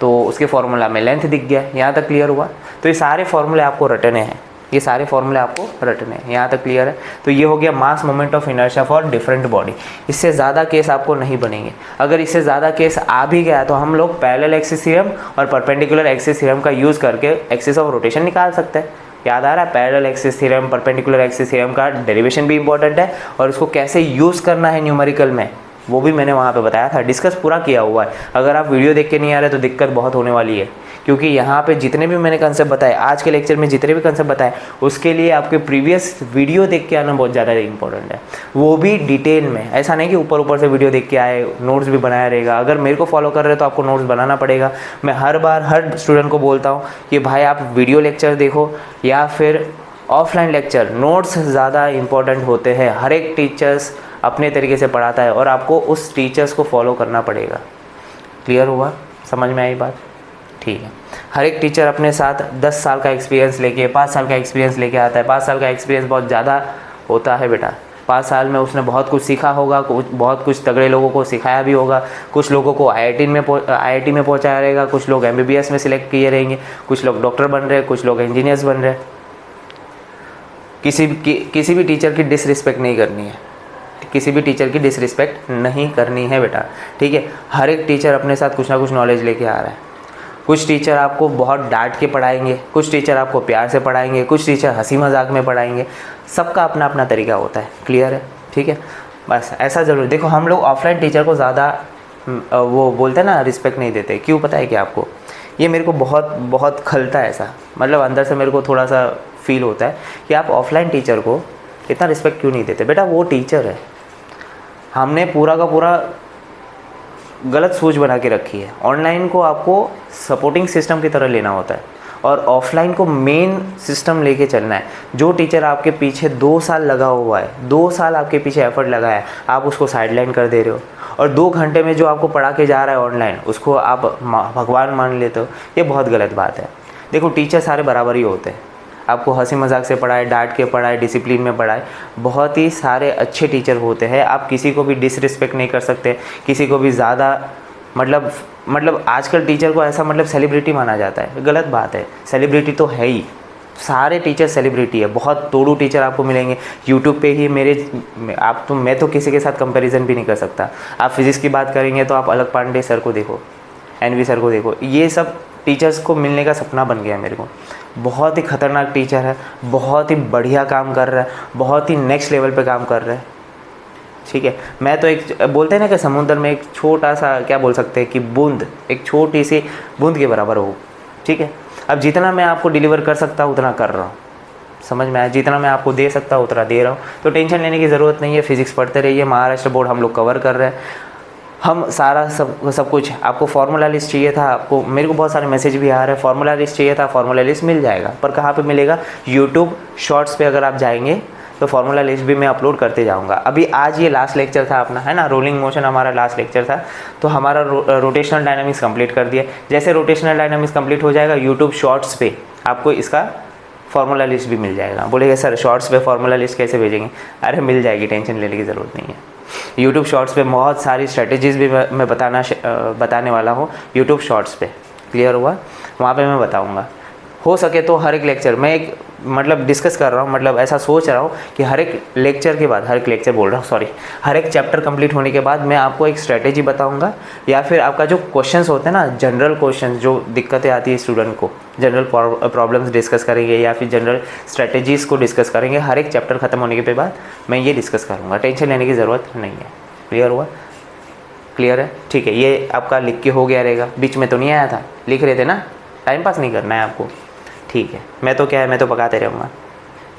तो उसके फॉर्मूला में लेंथ दिख गया। यहाँ तक क्लियर हुआ। तो ये सारे फॉर्मूले आपको रटने हैं, ये सारे फॉर्मूले आपको रटने हैं। यहाँ तक क्लियर है। तो ये हो गया मास moment of inertia for different body. इससे ज़्यादा केस आपको नहीं बनेंगे। अगर इससे ज़्यादा केस आ भी गया तो हम लोग पैरेलल एक्सिस थ्योरम और परपेंडिकुलर एक्सिस थ्योरम का यूज़ करके एक्सिस ऑफ रोटेशन निकाल सकते हैं। याद आ रहा है, parallel axis theorem, perpendicular axis theorem का डेरिवेशन भी इंपॉर्टेंट है और उसको कैसे यूज़ करना है न्यूमेरिकल में वो भी मैंने वहाँ पे बताया था, डिस्कस पूरा किया हुआ है। अगर आप वीडियो देख के नहीं आ रहे तो दिक्कत बहुत होने वाली है, क्योंकि यहाँ पे जितने भी मैंने कंसेप्ट बताए, आज के लेक्चर में जितने भी कंसेप्ट बताए, उसके लिए आपके प्रीवियस वीडियो देख के आना बहुत ज़्यादा इंपॉर्टेंट है, वो भी डिटेल में। ऐसा नहीं कि ऊपर ऊपर से वीडियो देख के आए, नोट्स भी बनाया रहेगा। अगर मेरे को फॉलो कर रहे हो तो आपको नोट्स बनाना पड़ेगा। मैं हर बार हर स्टूडेंट को बोलता हूँ कि भाई आप वीडियो लेक्चर देखो या फिर ऑफलाइन लेक्चर, नोट्स ज़्यादा इंपॉर्टेंट होते हैं। हर एक टीचर्स अपने तरीके से पढ़ाता है और आपको उस टीचर्स को फॉलो करना पड़ेगा। क्लियर हुआ, समझ में आई बात, ठीक है। हर एक टीचर अपने साथ 10 साल का एक्सपीरियंस लेके, 5 साल का एक्सपीरियंस लेके आता है। 5 साल का एक्सपीरियंस बहुत ज़्यादा होता है बेटा। 5 साल में उसने बहुत कुछ सीखा होगा, बहुत कुछ तगड़े लोगों को सिखाया भी होगा। कुछ लोगों को IIT में पहुँचाया रहेगा, कुछ लोग MBBS में सिलेक्ट किए रहेंगे, कुछ लोग डॉक्टर बन रहे हैं, कुछ लोग इंजीनियर्स बन रहे हैं। किसी भी टीचर की डिसरिस्पेक्ट नहीं करनी है, किसी भी टीचर की डिसरिस्पेक्ट नहीं करनी है बेटा, ठीक है। हर एक टीचर अपने साथ कुछ ना कुछ नॉलेज लेके आ रहा है। कुछ टीचर आपको बहुत डांट के पढ़ाएंगे, कुछ टीचर आपको प्यार से पढ़ाएंगे, कुछ टीचर हंसी मजाक में पढ़ाएंगे। सबका अपना अपना तरीका होता है, क्लियर है, ठीक है। बस ऐसा ज़रूर देखो, हम लोग ऑफलाइन टीचर को ज़्यादा वो बोलते हैं ना, रिस्पेक्ट नहीं देते। क्यों पता है कि आपको, ये मेरे को बहुत खलता है ऐसा, मतलब अंदर से मेरे को थोड़ा सा फील होता है कि आप ऑफलाइन टीचर को इतना रिस्पेक्ट क्यों नहीं देते। बेटा वो टीचर है, हमने पूरा का पूरा गलत सोच बना के रखी है। ऑनलाइन को आपको सपोर्टिंग सिस्टम की तरह लेना होता है और ऑफलाइन को मेन सिस्टम लेके चलना है। जो टीचर आपके पीछे 2 साल लगा हुआ है, 2 साल आपके पीछे एफर्ट लगाया है, आप उसको साइडलाइन कर दे रहे हो और 2 घंटे में जो आपको पढ़ा के जा रहा है ऑनलाइन, उसको आप भगवान मान लेते हो। ये बहुत गलत बात है। देखो टीचर सारे बराबर ही होते हैं, आपको हंसी मजाक से पढ़ाए, डांट के पढ़ाए, डिसिप्लिन में पढ़ाए, बहुत ही सारे अच्छे टीचर होते हैं। आप किसी को भी डिसरिस्पेक्ट नहीं कर सकते, किसी को भी ज़्यादा मतलब आजकल टीचर को ऐसा मतलब सेलिब्रिटी माना जाता है, गलत बात है। सेलिब्रिटी तो है ही, सारे टीचर सेलिब्रिटी है। बहुत तोड़ू टीचर आपको मिलेंगे यूट्यूब पे ही। मैं तो किसी के साथ कंपैरिजन भी नहीं कर सकता। आप फिज़िक्स की बात करेंगे तो आप अलग पांडे सर को देखो, NV सर को देखो, ये सब टीचर्स को मिलने का सपना बन गया मेरे को। बहुत ही ख़तरनाक टीचर है, बहुत ही बढ़िया काम कर रहा है, बहुत ही नेक्स्ट लेवल पे काम कर रहा है, ठीक है। मैं तो एक बोलते हैं ना कि समुद्र में एक छोटा सा, क्या बोल सकते हैं कि बूंद, एक छोटी सी बूंद के बराबर हो, ठीक है। अब जितना मैं आपको डिलीवर कर सकता हूँ उतना कर रहा हूँ, समझ में आया। जितना मैं आपको दे सकता हूँ उतना दे रहा हूँ, तो टेंशन लेने की ज़रूरत नहीं है। फिजिक्स पढ़ते रहिए, महाराष्ट्र बोर्ड हम लोग कवर कर रहे हैं। हम सारा सब कुछ, आपको फार्मूला लिस्ट चाहिए था, आपको मेरे को बहुत सारे मैसेज भी आ रहे हैं, फार्मूला लिस्ट चाहिए था, फार्मूला लिस्ट मिल जाएगा। पर कहाँ पे मिलेगा? यूट्यूब शॉर्ट्स पे अगर आप जाएंगे तो फार्मूला लिस्ट भी मैं अपलोड करते जाऊंगा। अभी आज ये लास्ट लेक्चर था अपना, है ना, रोलिंग मोशन हमारा लास्ट लेक्चर था, तो हमारा रोटेशनल डायनामिक्स कंप्लीट कर दिया। जैसे रोटेशनल डायनामिक्स कंप्लीट हो जाएगा, यूट्यूब शॉर्ट्स पे आपको इसका फार्मूला लिस्ट भी मिल जाएगा। बोलेगा सर शॉर्ट्स पे फार्मूला लिस्ट कैसे भेजेंगे? अरे मिल जाएगी, टेंशन लेने की ज़रूरत नहीं है। यूट्यूब शॉर्ट्स पे बहुत सारी स्ट्रेटजीज़ भी मैं बताने वाला हूँ यूट्यूब शॉर्ट्स पे। क्लियर हुआ? वहाँ पे मैं बताऊँगा। हो सके तो हर एक लेक्चर मैं एक मतलब डिस्कस कर रहा हूँ, मतलब ऐसा सोच रहा हूँ कि हर एक लेक्चर के बाद, हर एक लेक्चर बोल रहा हूँ सॉरी, हर एक चैप्टर कंप्लीट होने के बाद मैं आपको एक स्ट्रेटेजी बताऊँगा, या फिर आपका जो क्वेश्चंस होते हैं ना, जनरल क्वेश्चंस जो दिक्कतें आती है स्टूडेंट को, जनरल प्रॉब्लम्स डिस्कस करेंगे या फिर जनरल स्ट्रेटेजीज़ को डिस्कस करेंगे। हर एक चैप्टर ख़त्म होने के बाद मैं ये डिस्कस करूँगा, टेंशन लेने की ज़रूरत नहीं है। क्लियर हुआ? क्लियर है? ठीक है, ये आपका लिख के हो गया रहेगा, बीच में तो नहीं आया था, लिख रहे थे ना, टाइम पास नहीं करना है आपको। ठीक है, मैं तो क्या है, मैं तो पकाते रहूँगा।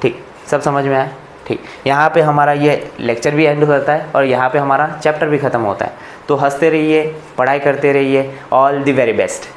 ठीक, सब समझ में आया? ठीक, यहाँ पे हमारा ये लेक्चर भी एंड होता है और यहाँ पे हमारा चैप्टर भी ख़त्म होता है। तो हंसते रहिए, पढ़ाई करते रहिए। All the very best.